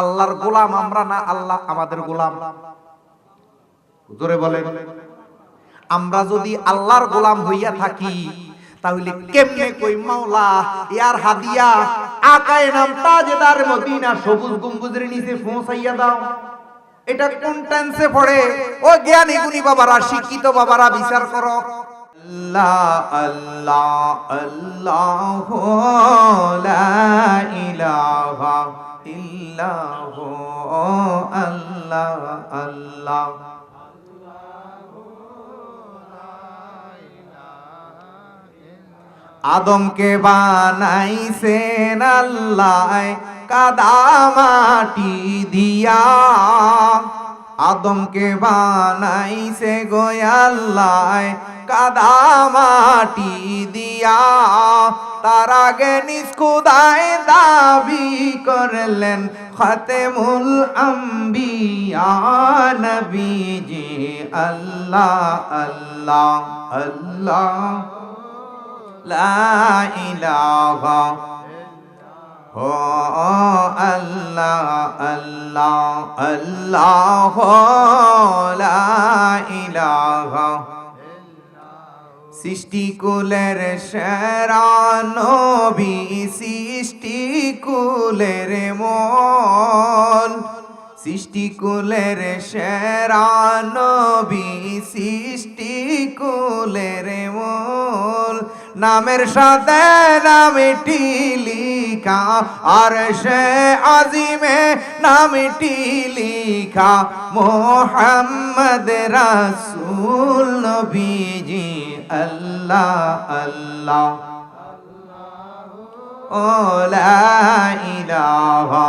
আল্লাহর গোলাম আমরা না আল্লাহ আমাদের গোলাম? জোরে বলেন। আমরা যদি আল্লাহর গোলাম হইয়া থাকি তাহলে কেমনে কই মাওলা ইয়ার হাদিয়া আকায়ে নাম তাজদার মদিনা সবুজ গম্বুজের নিচে পৌঁছাইয়া দাও, এটা কোন টেন্সে পড়ে? ও জ্ঞানী গুণী বাবারা, শিক্ষিত বাবারা বিচার করো। আল্লাহ আল্লাহ আল্লাহ লা ইলাহা ইল্লাহ আল্লাহ আল্লাহ। আদমকে বানাইছেন আল্লাহ কাদামাটি দিয়া, আদমকে বানাইছে গো আল্লাহ কাদামাটি দিয়া। তার আগে নিজ খুদায় দাবি করলেন খাতেমুল আম্বিয়া নবীজি। আল্লাহ আল্লাহ আল্লাহ লা ইলাহা ও আল্লাহ আল্লাহ আল্লাহ লা ইলাহা। সৃষ্টিকুলের সেরা নবী, সৃষ্টিকুলের মূল, সৃষ্টিকুলের সেরা নবী, সৃষ্টিকুলের মূল। নামের সাথে নামটি লিখা আর সে আজিমে নামটি লিখা মোহাম্মদ রাসূল নবীজি। আল্লাহ আল্লাহ ও লা ইলাহা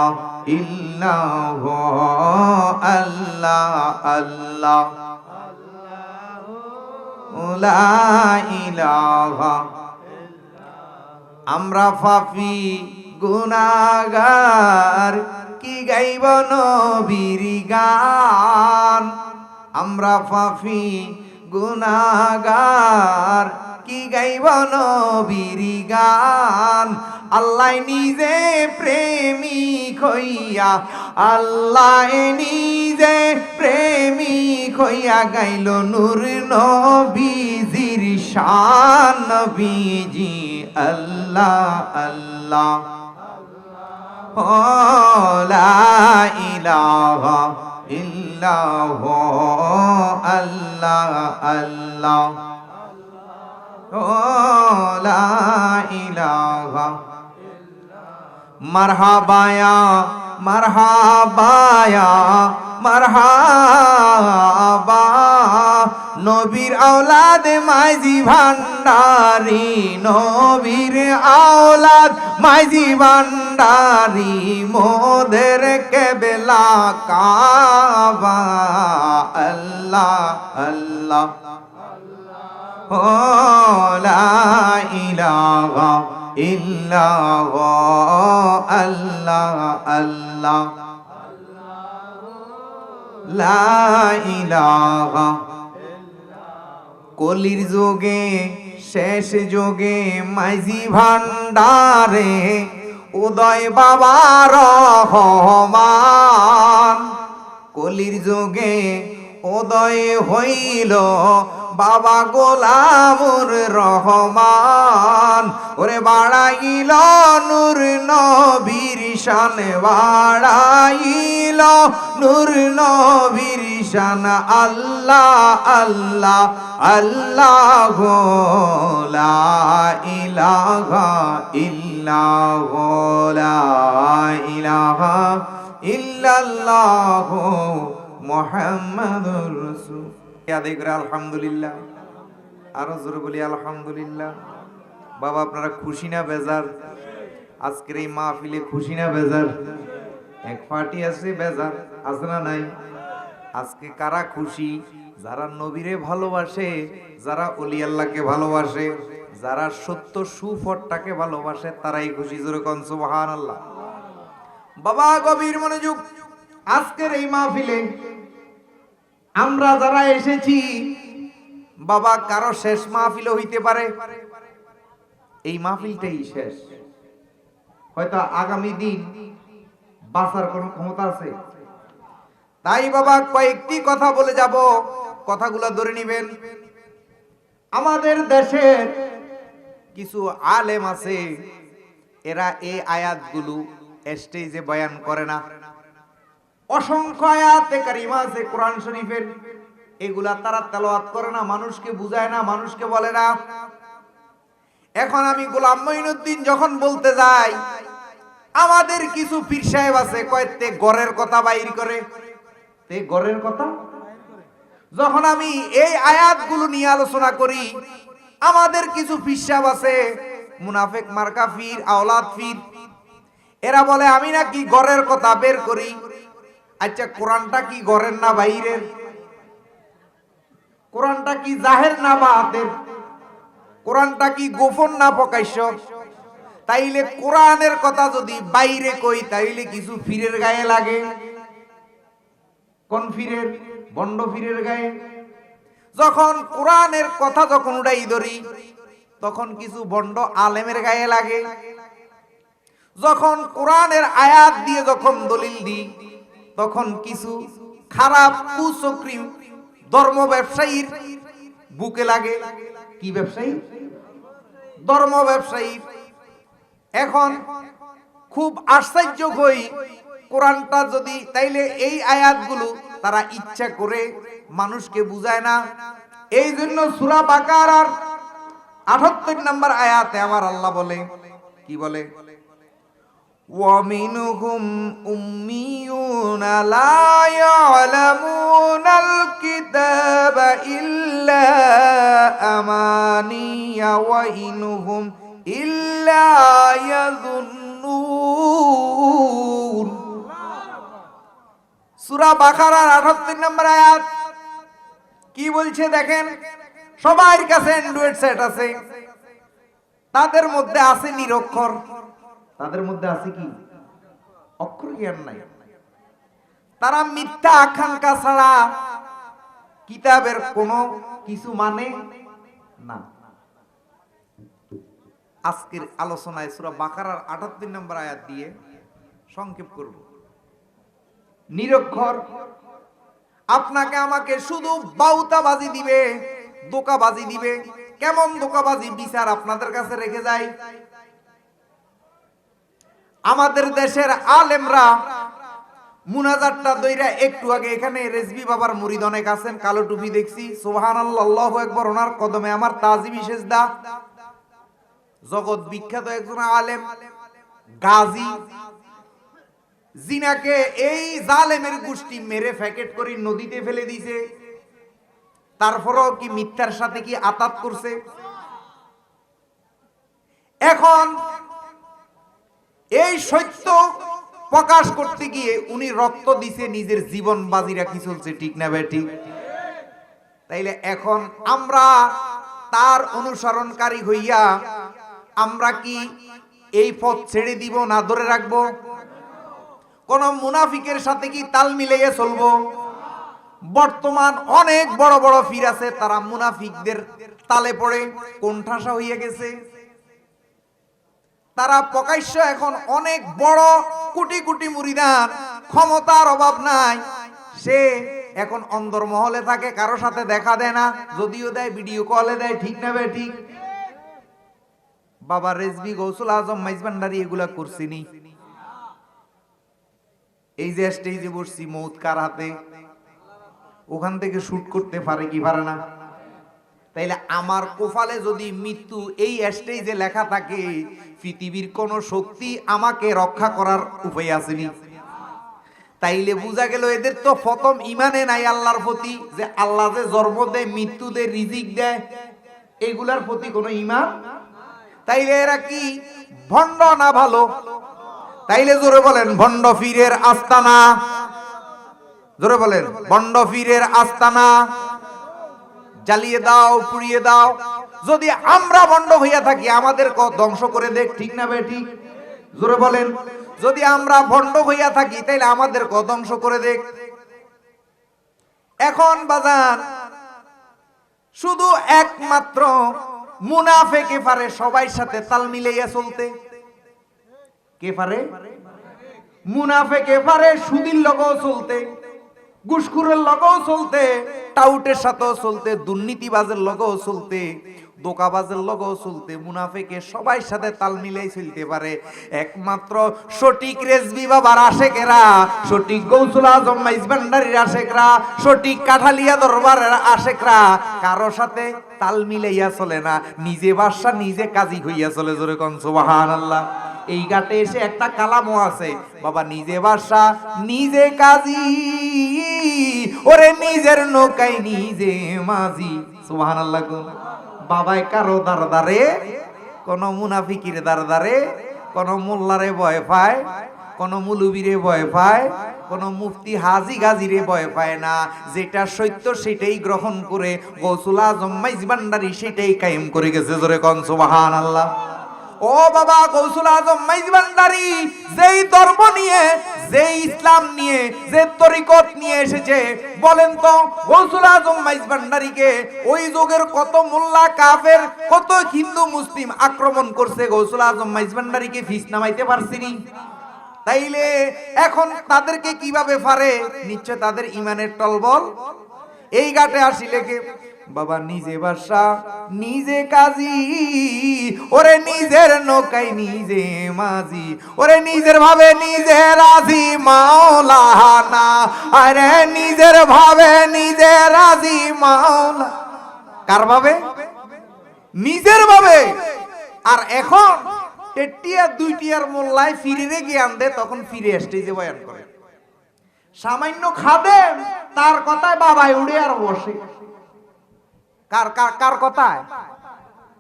ইল্লাল্লাহ আল্লাহ আল্লাহ লা ইলাহা। আমরা পাপী গুনাহগার কি গাইব নবীর গান, আমরা পাপী গুনাহগার কি গাইব নবীর গান। আল্লাহ নিজে প্রেমিক হইয়া, আল্লাহ নিজে প্রেমিক হইয়া গাইল নূর নবীজির শান নবীজি। আল্লাহ আল্লাহ ও লা ইলাহা ইল্লাল্লাহ আল্লাহ আল্লাহ ও লা ইলাহা। মারহাবায়া মারহাবায়া মারহাবা নবীর আওলাদ মাইজি ভান্ডারি, নবীর আওলাদ মাইজি ভান্ডারি মোদের কেবলা কাবা। আল্লাহ আল্লাহ ও লা ইলাহা ইল্লাল্লাহ আল্লাহ আল্লাহ লা ইলাহা। কলির যুগে শেষ যুগে মাইজি ভান্ডারে উদয় বাবা রহমান। কলির যুগে উদয় হইল বাবা গোলামুর রহমান। ওরে বাড়াইল নূর নবীর শান, বাড়াইল নূর নবীর শান। আল্লাহ আল্লাহ আল্লাহ লা ইলাহা ইল্লাল্লাহ লা ইলাহা ইল্লাল্লাহ মুহাম্মাদুর রাসূল। আদায় করে আলহামদুলিল্লাহ, আরো জোরে বলি আলহামদুলিল্লাহ। বাবা আপনারা খুশি না বেজার? আজকের এই মাহফিলে খুশি না বেজার? এক পার্টি আছে বেজার, আছে না নাই? আজকে কারা খুশি? যারা নবীরে ভালোবাসে, যারা ওলি আল্লাহকে ভালোবাসে, যারা সত্য সুফরটাকে ভালোবাসে, তারাই খুশি। জোরে কোন সুবহানাল্লাহ। বাবা গভীর মনোযোগ। আজকের এই মাহফিলে আমরা যারা এসেছি, বাবা কারো শেষ মাহফিল হইতে পারে, এই মাহফিলটাই শেষ। হয়তো আগামী দিন বাঁচার কোনো ক্ষমতা আছে? তাই বাবা কয়েকটি কথা বলে যাব, কথাগুলো ধরে নেবেন। আমাদের দেশের কিছু আলেম আছে, এরা এই আয়াতগুলো স্টেজে বয়ান করে না। অসংখ্য আয়াতে কারিমা আছে কোরআন শরীফের, এগুলা তারা তেলাওয়াত করে না, মানুষকে বুঝায় না, মানুষকে বলে না। এখন আমি গোলাম মঈনুদ্দিন যখন বলতে যাই, আমাদের কিছু পীর সাহেব আছে কয়েকতে গড়ের কথা বাইর করে, তে গড়ের কথা। যখন আমি এই আয়াতগুলো নিয়ে আলোচনা করি, আমাদের কিছু পীর সাহেব আছে মুনাফিক মার্কা পীর, আওলাদ পীর, এরা বলে আমি নাকি গড়ের কথা বের করি। আচ্ছা, কোরআনটা কি গড়ের না বাইরের? কোরআনটা কি জাহের না বাতের? কোরআনটা কি গোপন না প্রকাশ্য? তাইলে কোরআনের কথা যদি বাইরে কই, তাইলে কিছু ফিরের গায়ে লাগে। কোন ফিরের? বন্ড ফিরের গায়ে। যখন কোরআনের কথা যখন উড়াই ধরি, তখন কিছু বন্ড আলেমের গায়ে লাগে। যখন কোরআনের আয়াত দিয়ে যখন দলিল দিই, তখন কিছু খারাপ কুচক্রী ধর্ম ব্যবসায়ীর বুকে লাগে। কি ব্যবসায়ী? ধর্ম ব্যবসায়ী। এখন খুব আশ্চর্য হই, কোরআনটা যদি, তাইলে এই আয়াতগুলো তারা ইচ্ছা করে মানুষকে বুঝায় না। এই জন্য সূরা বাকারার ৭৮ নম্বর আয়াতে আমার আল্লাহ বলে, কি বলে? وَمِنْهُمْ أُمِّيُّونَ لَا يَعْلَمُونَ الْكِتَابَ إِلَّا أَمَانِيَّ وَإِنْ هُمْ إِلَّا يَظُنُّونَ। সূরা বাকারার ৭৮ নম্বর আয়াত কি বলছে দেখেন। সবার কাছে অ্যান্ড্রয়েড সেট আছে, তাদের মধ্যে আছে নিরক্ষর, তাদের মধ্যে আছে কি? অক্ষর জ্ঞান নাই। তারা মিথ্যা আকাঙ্ক্ষা ছাড়া কিতাবের কোনো কিছু মানে না। আজকের আলোচনায় সূরা বাকারার ৭৮ নম্বর আয়াত দিয়ে সংক্ষেপ করব। নিরক্ষর আপনাকে আমাকে শুধু বাউতাবাজি দিবে, দোকাবাজি দিবে। কেমন দোকাবাজি? বিচার আপনাদের কাছে রেখে যায়। আমাদের দেশের আলেমরা মুনাজাতটা দইরা একটু আগে এখানে রেজবি বাবার মুরিদ অনেক আছেন, কালো টুপি দেখছি, সুবহানাল্লাহ, আল্লাহু আকবার, ওনার কদমে আমার তাজিমি সেজদা। জগৎ বিখ্যাত একজন আলেম গাজী, জিনাকে এই জালেমের গোষ্ঠী মেরে প্যাকেট করে নদীতে ফেলে দিয়েছে। তারপরেও কি মিথ্যার সাথে কি আতাত করছে? এখন এই সত্য প্রকাশ করতে গিয়ে উনি রক্ত দিছে, নিজের জীবন বাজি রাখি চলছে, ঠিক না বেটি? তাইলে এখন আমরা তার অনুসরণকারী হইয়া আমরা কি এই পথ ছেড়ে দিব না ধরে রাখবো? কোন মুনাফিকের সাথে কি তাল মিলিয়ে চলবো? বর্তমান অনেক বড় বড় পীর আছে, তারা মুনাফিকদের তালে পড়ে কোণঠাসা হয়ে গেছে। তারা প্রকাশ্য এখন অনেক বড় কোটি কোটি মুরিদান, ক্ষমতার অভাব নাই, সে এখন অন্দরমহলে থাকে, কারো সাথে দেখা দেয় না, যদিও দেয় ভিডিও কলে দেয়, ঠিক না বে ঠিক? বাবা রেজবি, গৌসুল আজম, মাইজভান্ডারি এগুলা করছিনি। এই যে স্টেজে বসছি, মৌত কার হাতে? ওখান থেকে শুট করতে পারে কি পারে না? তাইলে আমার কোফালে যদি মৃত্যু এই স্টেজে লেখা থাকে, পৃথিবীর কোন শক্তি আমাকে রক্ষা করার উপায় আসেনি। তাইলে বোঝা গেল এদের তো প্রথম ইমানে নাই আল্লাহর প্রতি, যে আল্লাহ যে জন্ম দেয়, মৃত্যু দেয়, রিজিক দেয়, এগুলার প্রতি কোনো ইমান। তাইলে এরা কি ভণ্ড না ভালো? তাইলে জোরে বলেন, ভণ্ড পীরের আস্তানা। জোরে বলেন, ভণ্ড পীরের আস্তানা জ্বালিয়ে দাও, পুড়িয়ে দাও। যদি আমরা ভণ্ড হইয়া থাকি, আমাদের ধ্বংস করে দেখ, ঠিক না বে ঠিক? জোরে বলেন, যদি আমরা ভণ্ড হইয়া থাকি, তাইলে আমাদের ধ্বংস করে দেখ। এখন বাজান শুধু একমাত্র মুনাফিকে পারে সবাই সাথে তাল মিলাইয়া চলতে। কে পারে? মুনাফেকে পারে সুদির লগেও চলতে, ঘুষখোরের লগেও চলতে, টাউটের সাথেও চলতে, দুর্নীতিবাজের লগেও চলতে, দোকাবাজের লগেও চলতে, মুনাফেকে সবাই সাথে তাল মিলাই চলতে পারে। একমাত্র সঠিক রেজবি বাবার আশেকেরা, সঠিক গৌসুল আজম মাইজ ভান্ডারীর আশেকরা, সঠিক কাঠালিয়া দরবারের আশেকরা কারো সাথে তাল মিলাইয়া চলে না, নিজে বাদশা নিজে কাজী হইয়া চলে। জোরে কোন সুবহানাল্লাহ। এই ঘাটে এসে একটা কালামও আছে, বাবা নিজে বাদশা নিজে কাজী, ওরে নিজের নৌকায় নিজে মাঝি। সুবহানাল্লাহ। বাবাই কারো দারদারে, কোন মুনাফিকির দারদারে, কোন মোল্লারে ভয় পায়, কোন মুলুবিরে ভয় পায়, কোন মুফতি হাজি গাজিরে ভয় পায় না। যেটা সত্য সেটাই গ্রহণ করে গৌসুল আজম মাইজ ভান্ডারী সেটাই কায়েম করে গেছে। জোরে কোন সুবহানাল্লাহ। ও বাবা, গৌসুল আজম মাইজ ভান্ডারী যেই ধর্ম নিয়ে, যেই ইসলাম নিয়ে, যে তরিকত নিয়ে এসেছে, বলেন তো গৌসুল আজম মাইজ ভান্ডারীকে ওই যুগের কত মোল্লা কাফের, কত হিন্দু মুসলিম আক্রমণ করছে, গৌসুল আজম মাইজ ভান্ডারীকে ফিস নামাইতে পারছিনি? তাইলে এখন তাদেরকে কিভাবে পারে? নিশ্চয় তাদের ইমানের টলবল। এই ঘাটে আসিলে কে বাবা নিজে বাদশা নিজে কাজী, ওরে নিজের নৌকায় নিজে মাঝি, ওরে নিজের ভাবে নিজে রাজি মাওলানা, আরে নিজের ভাবে নিজে রাজি মাওলা। কার ভাবে? নিজের ভাবে। আর এখন টেটিয়া দুইটিয়ার মোল্লায় ফিরে জ্ঞান দেয়, তখন ফিরে স্টেজে বয়ান করে। সামান্য খাদেম তার কথায় বাবাই উড়ে আর বসে। কার কার কার কথায়?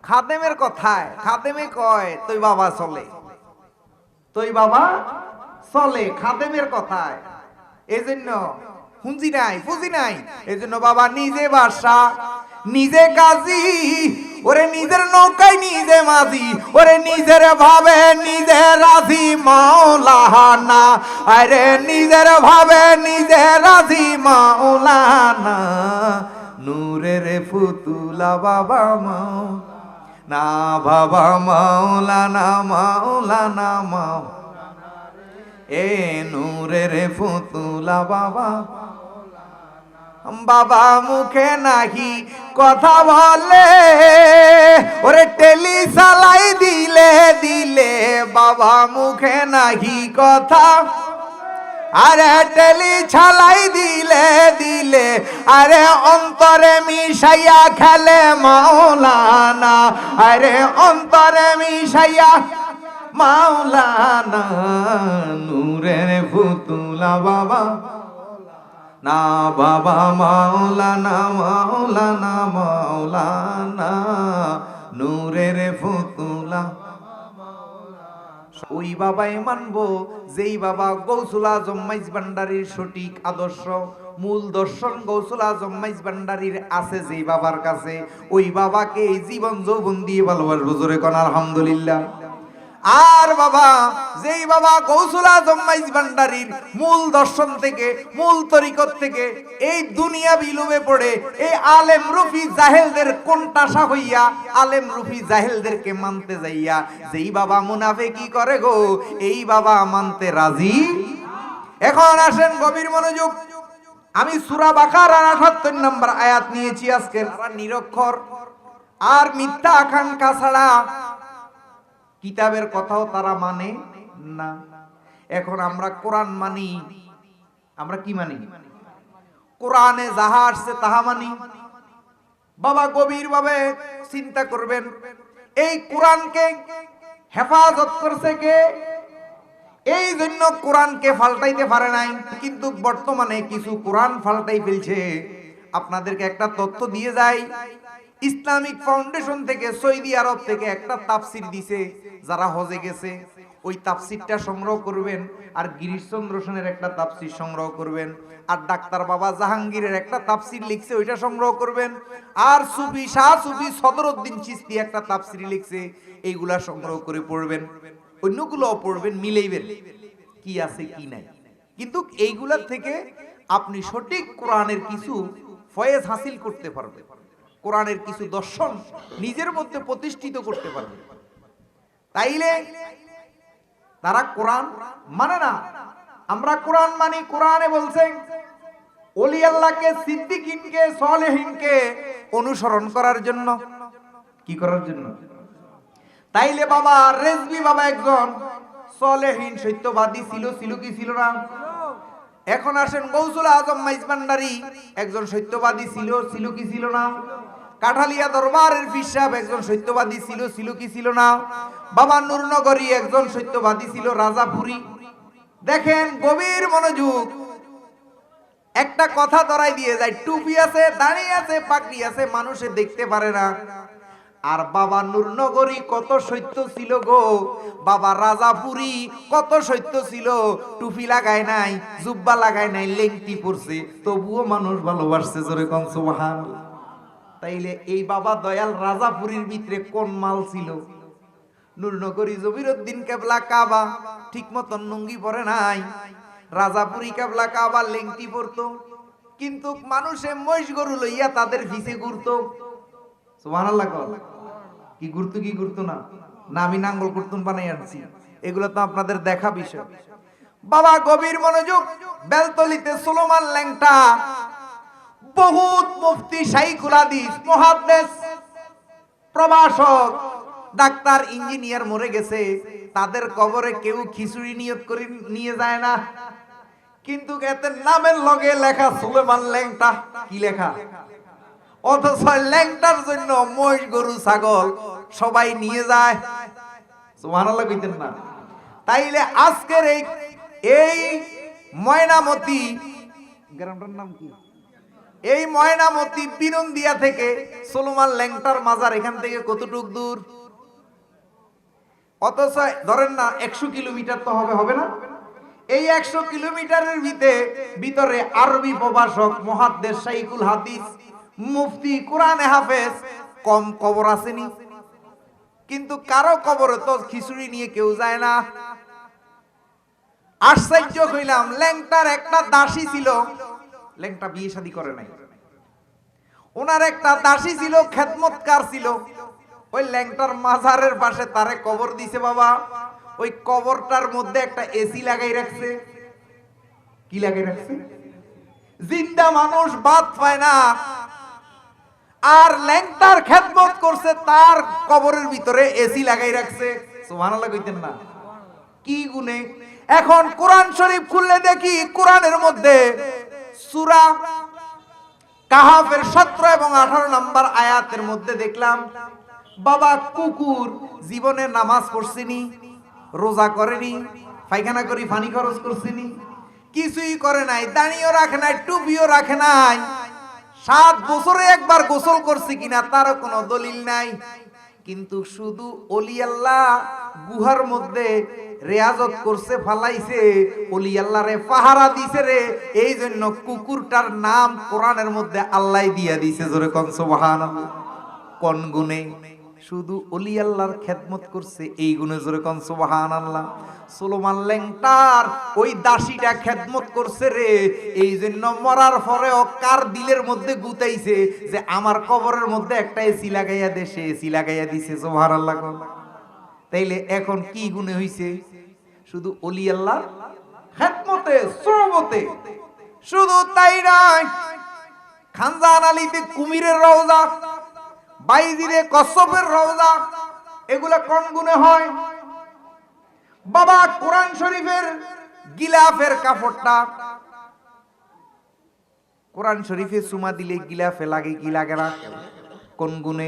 খাদেমের কথায়। খাদেমে কয় তুই বাবা চলে, তুই বাবা চলে, খাদেমের কথায়। এজন্য হুঁজি নাই ফুজি নাই। এজন্য বাবা নিজে বাদশা নিজে কাজী, ওরে নিজের নৌকায় নিজে মাঝি, ওরে নিজের ভাবে নিজে রাজি মাওলানা, আরে নিজের ভাবে নিজে রাজি মাওলানা। নূরের ফুতুলা বাবা মাও না, বাবা মাওলানা মাওলানা মাও, এ নূরের ফুতুলা বাবা। বাবা মুখে নাহি কথা বলে, ওরে টেলি চালাই দিলে দিলে, বাবা মুখে নাহি কথা, আরে টেলি ছালাই দিলে দিলে, আরে অন্তরে মিশাইয়া খেলে মাওলানা, আরে অন্তরে মিশাইয়া মাওলানা। নূরের ফুতুলা বাবা না, বাবা মাওলানা মাওলানা মাওলানা, নূরের ফুতুলা। ওই বাবাই মানবো যেই বাবা গৌসুল আজম মাইজ ভান্ডারীর সঠিক আদর্শ, মূল দর্শন গৌসুল আজম মাইজ ভান্ডারীর আছে যেই বাবার কাছে, ওই বাবাকে জীবন যৌবন দিয়ে ভালোবাসবো। জোরে কোন আলহামদুলিল্লাহ। আর বাবা যেই বাবা গৌসুল আজম মাইজ ভান্ডারীর মূল দর্শন থেকে, মূল তরিকত থেকে এই দুনিয়া বিলুমে পড়ে এই আলেম রুফি জাহেলদের কোণঠাসা হইয়া, আলেম রুফি জাহেলদেরকে মানতে যাইয়া যেই বাবা মুনাফিকি করে গো, এই বাবা মানতে রাজি। এখন আসেন গভীর মনোযোগ। আমি সূরা বাকারার ৭৮ নম্বর আয়াত নিয়েছি আজকে। নিরক্ষর আর মিথ্যা আকাঙ্ক্ষা ছাড়া কিতাবের কথাও তারা মানে না। এখন আমরা কোরআন মানি, আমরা কি মানি? কোরআনে যাহা আসছে তাহা মানি। বাবা গভীর ভাবে চিন্তা করবেন, এই কোরআনকে হেফাজত করছে কে? এই জন্য কোরআনকে ফাল্টাইতে পারে নাই, কিন্তু বর্তমানে কিছু কোরআন ফাল্টাই ফেলছে। আপনাদেরকে একটা তথ্য দিয়ে যায়, ইসলামিক ফাউন্ডেশন থেকে সৌদি আরব থেকে একটা তাফসির দিছে, যারা হজে গেছে ওই তাফসিরটা সংগ্রহ করবেন, আর গিরিশচন্দ্র সেনের একটা তাফসির সংগ্রহ করবেন, আর ডাক্তার বাবা জাহাঙ্গীরের একটা তাফসির লিখছে ওইটা সংগ্রহ করবেন, আর সুফি শাহ সুফি সদরউদ্দিন চিশতি একটা তাফসির লিখছে, এইগুলা সংগ্রহ করে পড়বেন। অন্যগুলোও পড়বেন, মিলাইবেন কি আছে কি নাই। কিন্তু এইগুলা থেকে আপনি সঠিক কোরআনের কিছু ফয়েজ হাসিল করতে পারবেন, কোরআনের কিছু দর্শন নিজের মধ্যে প্রতিষ্ঠিত করতে পারবেন। তাইলে তারা কোরআন মানে না, আমরা কোরআন মানি, কোরআনে বলছে ওলি আল্লাহকে, সিদ্দিকিনকে, সালেহিনকে অনুসরণ করার জন্য। কি করার জন্য? তাইলে বাবা রেজবি বাবা একজন সালেহিন সত্যবাদী ছিল, ছিল কি ছিল না? এখন আসেন গৌসুল আজম মাইজভান্ডারী একজন সত্যবাদী ছিল, ছিল কি ছিল না? কাঠালিয়া দরবারের পীর সাহেব একজন সত্যবাদী ছিল, ছিল কি ছিল না? বাবা নূরনগরী একজন সত্যবাদী ছিল, রাজাপুরী। দেখেন গভীর মনোযোগ, একটা কথা ধরাই দিয়ে যায়, টুপি আছে, দাড়ি আছে, পাগড়ি আছে, মানুষে দেখতে পারে না। আর বাবা নূরনগরী কত সত্য ছিল গো, বাবা রাজাপুরী কত সত্য ছিল, টুপি লাগায় নাই, জুব্বা লাগায় নাই, লেংটি পরছে, তবুও মানুষ ভালোবাসছে, জোরে কোন সুবহানাল্লাহ। তাইলে এই বাবা দয়াল রাজাপুরীর ভিতরে কোন মাল ছিল? নূরনগরী জবিরউদ্দিন কেবলা কাবা ঠিক মতন লুঙ্গি পরে নাই, রাজাপুরী কেবলা কাবা লেংটি পরতো, কিন্তু মানুষে মহিষ গরু লইয়া তাদের ভিসে ঘুরতো। সুবহানাল্লাহ। কি ঘুরতো, কি ঘুরতো না? না আমি নাঙ্গল করতুন বানাই আনছি, এগুলো তো আপনাদের দেখা বিষয়। বাবা গভীর মনোযোগ, বেলতলিতে সুলেমান ল্যাংটা, বহুত মুফতি, শাইখুল হাদিস, মুহাদ্দিস, প্রভাষক, ডাক্তার, ইঞ্জিনিয়ার মরে গেছে, তাদের কবরে কেউ খিচুড়ি নিয়ত করে নিয়ে যায় না, কিন্তু এতে নামের লগে লেখা সুলেমান ল্যাংটা। কি লেখা? অথচ ল্যাংটার জন্য মহিষ গরু ছাগল সবাই নিয়ে যায়। সুবহানাল্লাহ কইতেন না? তাইলে আজকের এই ময়নামতি গ্রামটার নাম কি? এই ময়নামতি বিনন্দিয়া থেকে সুলেমান ল্যাংটার মাজার এখান থেকে কতটুক দূর? অথচ ধরেন না 100 কিলোমিটার তো হবে না? এই 100 কিলোমিটারের ভিতরে আরবি প্রভাষক, মুহাদ্দিস, শাইখুল হাদিস, মুফতি, কোরআনে হাফেজ কম কবর আসেনি, কিন্তু কারো কবরে তো খিচুড়ি নিয়ে কেউ যায় না। আশ্চর্য হইলাম, ল্যাংটার একটা দাসী ছিল, ল্যাংটা বিয়ে শাদী করে নাই, ওনার একটা দাসী ছিল, খেদমতকার ছিল, ওই ল্যাংটার মাজারের পাশে তারে কবর দিছে বাবা। ওই কবরটার মধ্যে একটা এসি লাগাই রাখছে। কি লাগাই রাখছে? জিন্দা মানুষ বাদ পায় না, আর ল্যাংটার খেদমত করছে, তার কবরের ভিতরে এসি লাগাই রাখছে। সুবহানাল্লাহ কইতেন না? কি গুণে! এখন কোরআন শরীফ খুললে দেখি, কোরআনের মধ্যে সূরা কাহাফের 17 এবং 18 নম্বর আয়াতের মধ্যে দেখলাম বাবা কুকুর জীবনে নামাজ পড়ছেনি, রোজা করেনি, পায়খানা করি পানি খরচ করছেনি, কিছুই করে নাই, দাঁড়িয়েও রাখে নাই, টুপিও রাখে নাই, 7 বছরে একবার গোসল করছে কিনা তারও কোনো দলিল নাই, কিন্তু শুধু ওলি আল্লাহ গুহার মধ্যে রেয়াজত করছে, ফালাইছে, ওলি আল্লাহরে পাহারা দিছে রে, এই জন্য কুকুরটার নাম কোরআনের মধ্যে আল্লাহ দিয়া দিছে। জোরে কোন সুবহানাল্লাহ। কোন গুণে? শুধু ওলি আল্লাহর খেদমত করছে, এই গুণে। জোরে কোন সুবহানাল্লাহ। সুলেমান ল্যাংটার ওই দাসীটা খেদমত করছে রে, এই জন্য মরার পরেও কার দিলের মধ্যে গুতাইছে যে আমার কবরের মধ্যে একটা এসি লাগাইয়া দে, সে এসি লাগাইয়া দিছে। সুবহানাল্লাহ। তাইলে এখন কি গুণে হইছে? শুধু ওলি আল্লাহর খেদমতে, সোহবতে। শুধু তাই নয়, খানজান আলীতে কুমিরের রওজা, বাইজিরে কসবের রওজা, এগুলা কোন গুণে হয়? বাবা কোরআন শরীফের গিলাফের কাপড়টা, কোরআন শরীফে চুমা দিলে গিলাফে লাগে কি লাগে না? কোন গুণে?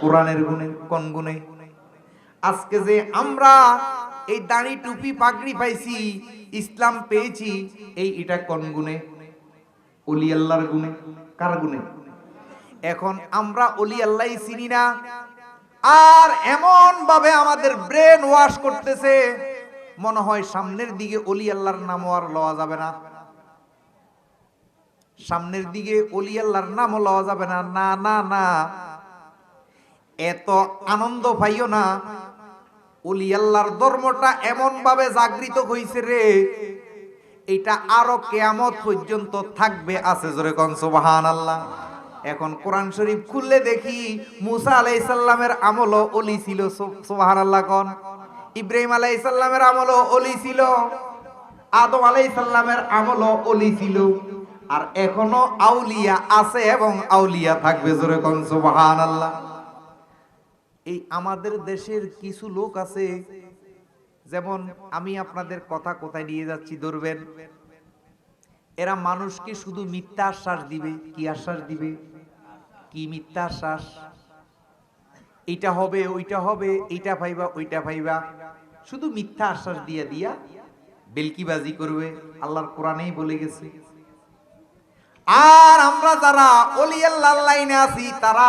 কোরআনের গুণে। কোন গুণে? আজকে যে আমরা এই দাড়ি টুপি পাগড়ি পাইছি, ইসলাম পেয়েছি, এটা কোন গুণে? ওলি আল্লাহর গুণে। কার গুণে? এখন আমরা ওলি আল্লাহ চিনি না, আর এমন ভাবে আমাদের ব্রেন ওয়াশ করতেছে, মনে হয় সামনের দিকে ওলি আল্লাহর নাম আর লওয়া যাবে না, সামনের দিকে ওলি আল্লাহর নাম লওয়া যাবে না। না না না, এত আনন্দ পাইও না। ওলি আল্লাহর ধর্মটা এমন ভাবে জাগৃত হইছে রে, এটা আরো কিয়ামত পর্যন্ত থাকবে, আছে। জোরে কোন সুবহানাল্লাহ। এখন কোরআন শরীফ খুললে দেখি মুসা আলাইহিস সালামের আমলও ওলি ছিল। সুবহানাল্লাহ কোন। ইব্রাহিম আলাইহিস সালামের আমলও ওলি ছিল। আদম আলাইহিস সালামের আমলও ওলি ছিল, আর এখনো আউলিয়া আছে এবং আউলিয়া থাকবে। জোরে কোন সুবহানাল্লাহ। এই আমাদের দেশের কিছু লোক আছে, যেমন আমি আপনাদের কথা কোথায় নিয়ে যাচ্ছি ধরবেন, এরা মানুষকে শুধু মিথ্যা আশ্বাস দিবে। কি আশ্বাস দিবে? কি মিথ্যা আশ্বাস? এটা হবে, ওইটা হবে, এইটা পাইবা, ওইটা পাইবা, শুধু মিথ্যা আশ্বাস দিয়া দিয়া বেলকিবাজি করবে। আল্লাহর কোরআনেই বলে গেছে। আর আমরা যারা ওলি আল্লাহর লাইনে আছি, তারা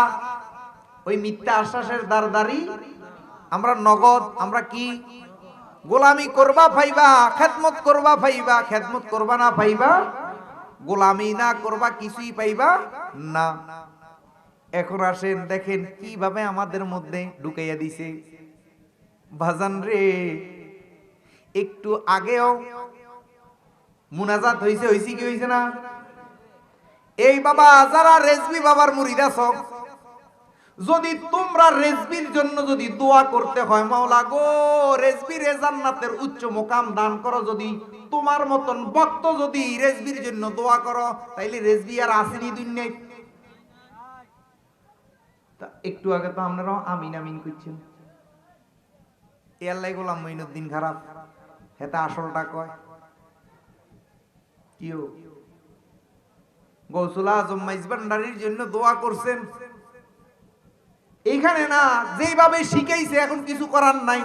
ওই মিথ্যা আশ্বাসের দারদারি, আমরা নগদ, আমরা কি গোলামি করবা পাইবা, খেদমত করবা পাইবা, খেদমত করবা না পাইবা, গোলামি না করবা কিছুই পাইবা না। এখন আসেন দেখেন কিভাবে আমাদের মধ্যে ঢুকাইয়া দিছে। ভাজান রে, একটু আগেও মুনাজাত হইছে, হইছে কি হইছে না? এই বাবা যারা রেজবি বাবার মুরিদ আছো, যদি তোমরা রেজবির জন্য যদি দোয়া করতে হয়, মাওলা গো রেজবির জান্নাতের উচ্চ মোকাম দান করো, যদি তোমার মতন ভক্ত যদি রেজবির জন্য দোয়া করো, তাইলে রেজবি আর আসেনি দুনিয়ায়। একটু আগে তো আপনারা আমিন আমিন করছেন। এ আল্লাহ গোলাম মঈনুদ্দিন খারাপ, হেতা আসলটা কয় কিও গৌসুল আজম মাইজবান্ডারির জন্য দোয়া করছেন, এইখানে না যেভাবে শিখাইছে এখন কিছু করার নাই।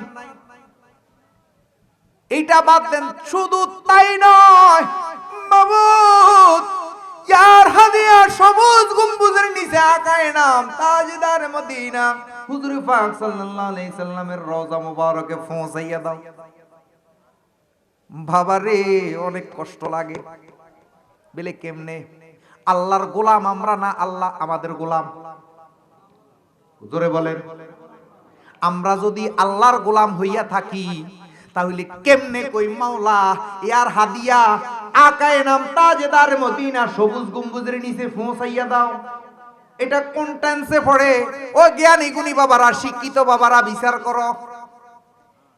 এইটা বাদ দেন, শুধু তাই নয়, মাবুদ ইয়ার হাদিয়া সবুজ গম্বুজের নিচে আকায় নাম তাজদার মদিনা হুজুর পাক সাল্লাল্লাহু আলাইহি সাল্লামের রওজা মুবারকে পৌঁছাইয়া দাও। বাবারে অনেক কষ্ট লাগে। বলে কেমনে? আল্লাহর গোলাম আমরা না, আল্লাহ আমাদের গোলাম। জোরে বলেন। আমরা যদি আল্লাহর গোলাম হইয়া থাকি, তাহলে কেমনে কই মাওলা ইয়ার হাদিয়া আকায়ে নাম তাজদার মদিনা সবুজ গম্বুজের নিচে পৌঁছাইয়া দাও? এটা কোন টেন্সে পড়ে? ও জ্ঞানী গুণী বাবারা, শিক্ষিত বাবারা বিচার করো।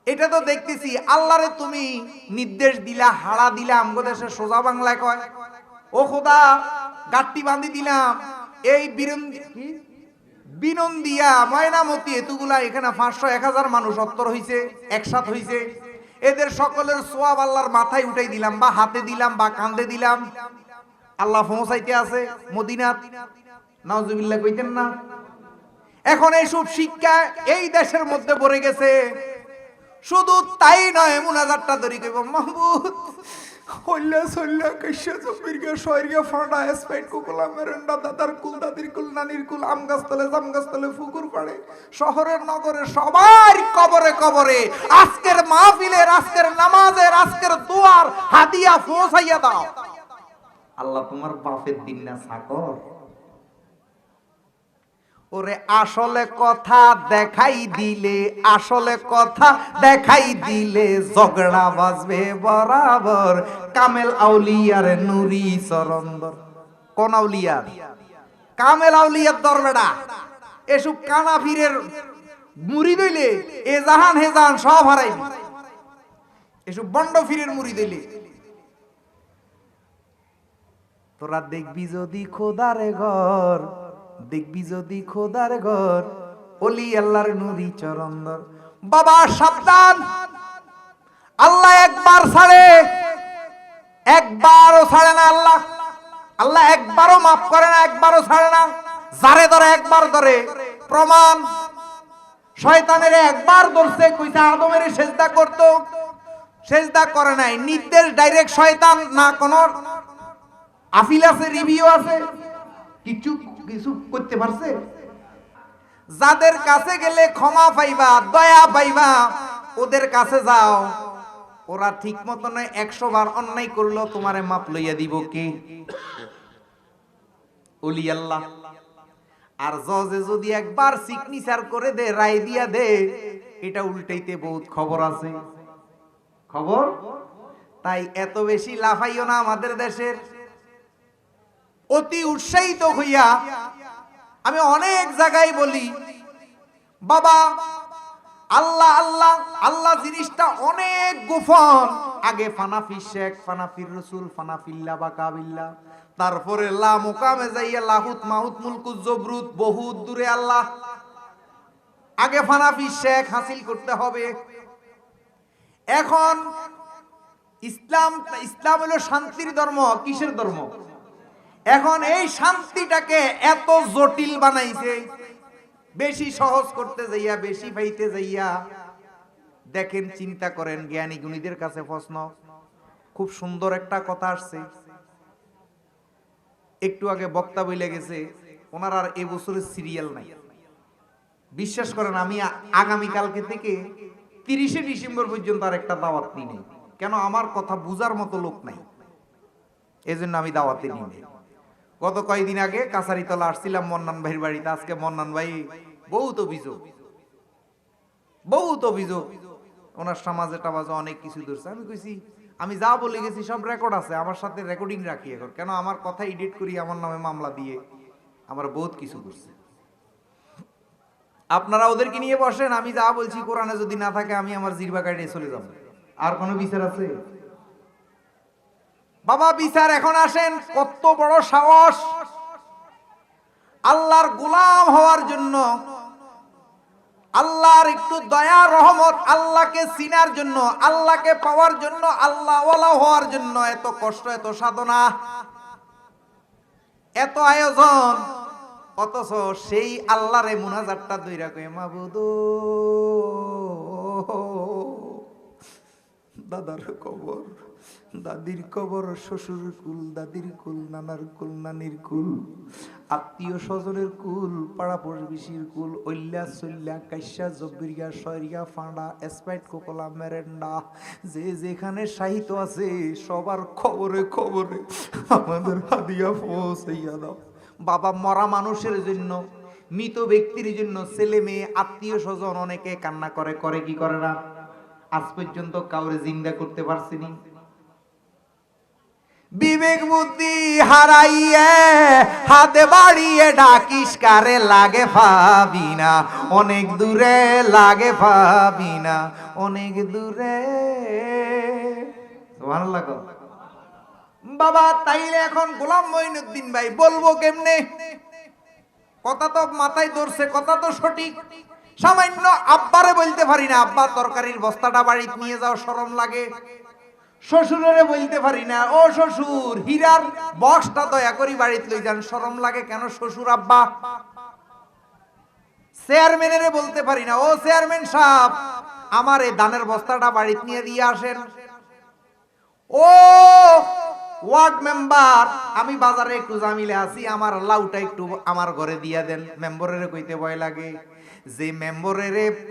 এটা তো দেখতেছি আল্লাহরে তুমি নির্দেশ দিলা, হাড়া দিলা, আমগো দেশে সোজা বাংলায় কয় ও খোদা গাট্টি বাঁধি দিলাম, এই বিনন্দিয়া ময়নামতি এতগুলা এখানে 500-1000 মানুষ অত্তর হইছে, একসাথ হইছে, এদের সকলের সোয়াব আল্লাহর মাথায় উঠাই দিলাম, বা হাতে দিলাম, বা কাঁধে দিলাম। আল্লাহ পৌঁছাইতে আছে মদিনাত, নাউজুবিল্লাহ কইতেন না? এখন এইসব শিক্ষা এই দেশের মধ্যে ভরে গেছে। শুধু তাই নয়, মুনাজাতটা ধরি কইব মাহবুব হল্লা সল্লা কইসা জমিরগা শহরগা ফাড়া স্পাইট কুকুলা মেরেন্ডা দাদার কুল দাদির কুল নানির কুল আম গাছতলে জাম গাছতলে ফুকুর পাড়ে শহরের নগরে সবার কবরে কবরে আজকের মাহফিলের, আজকের নামাজের, আজকের দোয়ার হাদিয়া পৌঁছাইয়া দাও। আল্লাহ তোমার বাপের দিন না সাকর। ওরে আসলে কথা দেখাই দিলে, আসলে কথা দেখাই দিলে ঝগড়া বাজবে বরাবর। কামেল আউলিয়ার নুরি চরন্দর। কোন আউলিয়ার? কামেল আউলিয়ার দরবেড়া। এসব কানাফিরের মুরিদ হইলে এ জাহান হে জাহান সব হারাইবি। এসব বন্ডফিরের মুরিদ হইলে তোরা দেখবি যদি খোদার ঘর, দেখবি যদি খোদার ঘর, ওলি আল্লাহর নুরি চরন্দর। বাবা সাবধান, আল্লাহ একবার ছাড়ে, একবারও ছাড়ে না। আল্লাহ আল্লাহ একবারও মাফ করে না, একবারও ছাড়ে না। যারে ধরে একবার ধরে। প্রমাণ, শয়তানের একবার ধরছে, কইছে আদমের সেজদা করতো, সেজদা করে নাই। নির্দেশ ডাইরেক্ট শয়তান না, কোন আপিল আছে, রিভিউ আছে, কিছু কিছু করতে পারছে? যাদের কাছে গেলে ক্ষমা পাইবা, দয়া পাইবা, ওদের কাছে যাও। ওরা ঠিক মতন 100 বার অন্যায় করলো, তোমারে মাপ লইয়া দিব কে? ওলি আল্লাহ। আর জজে যদি একবার সিগনেচার করে দে, রায় দিয়া দে, এটা উল্টাইতে বহুত খবর আছে, খবর। তাই এত বেশি লাফাইও না আমাদের দেশের। অতি উৎসাহিত হইয়া আমি অনেক জায়গায় বলি, বাবা আল্লাহ আল্লাহ আল্লাহ জিনিসটা অনেক গোপন। আগে ফানাফি শেখ, ফানাফির রসুল, ফানাফিল্লা বা কাবিল্লা, তারপরে লা মুকামে যাইয়া লাহুত মাহুত মুলকুজ জবরুত, বহুত দূরে আল্লাহ। আগে ফানাফি শেখ হাসিল করতে হবে। এখন ইসলাম, ইসলাম হলো শান্তির ধর্ম। কিসের ধর্ম? এখন এই শান্তিটাকে এত জটিল বানাইছে, বেশি সহজ করতে যাইয়া, বেশি পাইতে যাইয়া। দেখেন, চিন্তা করেন, জ্ঞানী গুণীদের কাছে প্রশ্ন। খুব সুন্দর একটা কথা আসছে, একটু আগে বক্তা বইলে গেছে, ওনার আর এ বছরের সিরিয়াল নাই। বিশ্বাস করেন, আমি আগামী কালকে থেকে 30শে ডিসেম্বর পর্যন্ত আর একটা দাওয়াত নিই নাই। কেন? আমার কথা বুঝার মতো লোক নাই, এজন্য আমি দাওয়াতে নিই নাই। গত কয়েকদিন আগে কাছারিতলা আসছিলাম মন্নান ভাইয়ের বাড়িতে। আজকে মন্নান ভাই বহুত অভিযোগ, বহুত অভিযোগ, ওনার সমাজে টামাজে অনেক কিছু ধরছে। আমি কইছি, আমি যা বলে গেছি সব রেকর্ড আছে, আমার সাথে রেকর্ডিং রাখি এখন। কেন? আমার কথা এডিট করি, আমার নামে মামলা দিয়ে আমার বহুত কিছু করছে। আপনারা ওদেরকে নিয়ে বসেন, আমি যা বলছি কোরআনে যদি না থাকে আমি আমার জিরবা কাটিয়ে চলে যাব। আর কোনো বিচার আছে? বাবা বিচার এখন আসেন। কত বড় সাহস! আল্লাহর গোলাম হওয়ার জন্য, আল্লাহর একটু দয়া রহমত, আল্লাহকে চিনার জন্য, আল্লাহকে পাওয়ার জন্য, আল্লাহ ওয়ালা হওয়ার জন্য এত কষ্ট, এত সাধনা, এত আয়োজন। অথচ সেই আল্লাহরে মুনাজাতটা দইরা কই, মাবুদ দাদার কবর, দাদির কবর, শ্বশুর কুল, দাদির কুল, নানার কুল, নানির কুল, আত্মীয় স্বজনের কুল, পাড়া প্রতিবেশীর কুল, ওইল্লা সল্লা কাইসা জব্বিরিয়া শয়রিয়া ফাঁড়া স্পাইট কোকলা মেরেন্ডা, যে যেখানে সাহিত্য আছে সবার খবরে খবরে আমাদের হাদিয়া পৌঁছাইয়া দাও। বাবা, মরা মানুষের জন্য, মৃত ব্যক্তির জন্য ছেলে মেয়ে আত্মীয় স্বজন অনেকে কান্না করে, করে কি করে না? আজ পর্যন্ত কাউরে জিন্দা করতে পারছিনি। বিবেক বুদ্ধি হারাইয়ে হাতে বাড়িয়ে ডাকিস কারে, লাগে পাবি না অনেক দূরে, লাগে পাবি না অনেক দূরে। সুবহানাল্লাহ। বাবা, তাইলে এখন গোলাম মঈনুদ্দিন ভাই বলবো কেমনে? কথা তো মাথায় ধরছে, কথা তো সঠিক। সামান্য আব্বারে বলতে পারি না, আব্বা তরকারির বস্তাটা বাড়িতে নিয়ে যাও, শরম লাগে। শ্বশুরে বলতে পারি না, ও শ্বশুর হীরার বক্সটা দয়া করি বাড়িতে লই যান, শরম লাগে। কেন? শ্বশুর আব্বা। চেয়ারম্যানের বলতে পারি না, ও চেয়ারম্যান সাহেব আমার এই ধানের বস্তাটা বাড়িতে নিয়ে দিয়ে আসেন। ও ওয়ার্ড মেম্বার, আমি বাজারে একটু জামিলে আছি, আমার লাউটা একটু আমার ঘরে দিয়া দেন। মেম্বরের কইতে ভয় লাগে। যে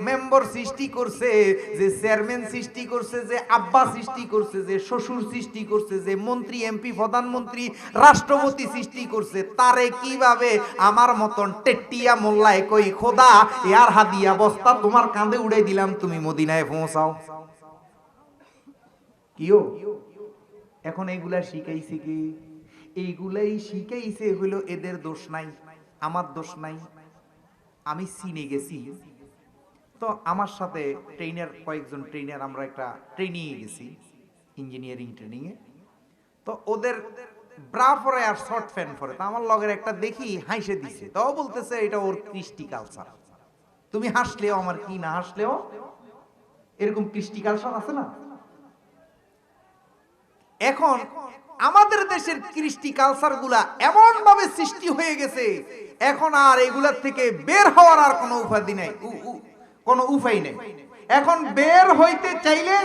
মেম্বর সৃষ্টি করছে, যে চেয়ারম্যান সৃষ্টি করছে, যে আব্বা সৃষ্টি করছে, যে শ্বশুর সৃষ্টি করছে, যে মন্ত্রী এমপি প্রধানমন্ত্রী রাষ্ট্রপতি সৃষ্টি করছে, তারে কিভাবে আমার মতন টেট্টিয়া মোল্লায় কই, খোদা ইয়ার হাদিয়া বস্তা তোমার কাঁধে উড়াই দিলাম, তুমি মদিনায় পৌঁছাও। কিও এখন এইগুলা শিখাইছে কি? এইগুলাই শিখাইছে হলো, এদের দোষ নাই, আমার দোষ নাই। আমি চিনে গেছি তো, আমার সাথে ট্রেনার, কয়েকজন ট্রেনার, আমরা একটা ট্রেনিংয়ে গেছি, ইঞ্জিনিয়ারিং ট্রেনিংয়ে। তো ওদের ব্রা পরে আর শর্ট প্যান্ট পরে, তো আমার লগের একটা দেখি হাসে দিছে, তো বলতেছে এটা ওর কৃষ্টি কালচার। তুমি হাসলেও আমার কি, না হাসলেও এরকম কৃষ্টি কালচার আছে না? এখন আমাদের দেশের কৃষ্টি কালচার গুলা এমন ভাবে সৃষ্টি হয়ে গেছে, এখন আর এগুলার থেকে বের হওয়ার আর কোনো উপায় নাই, কোনো উপায় নেই। এখন বের হইতে চাইলে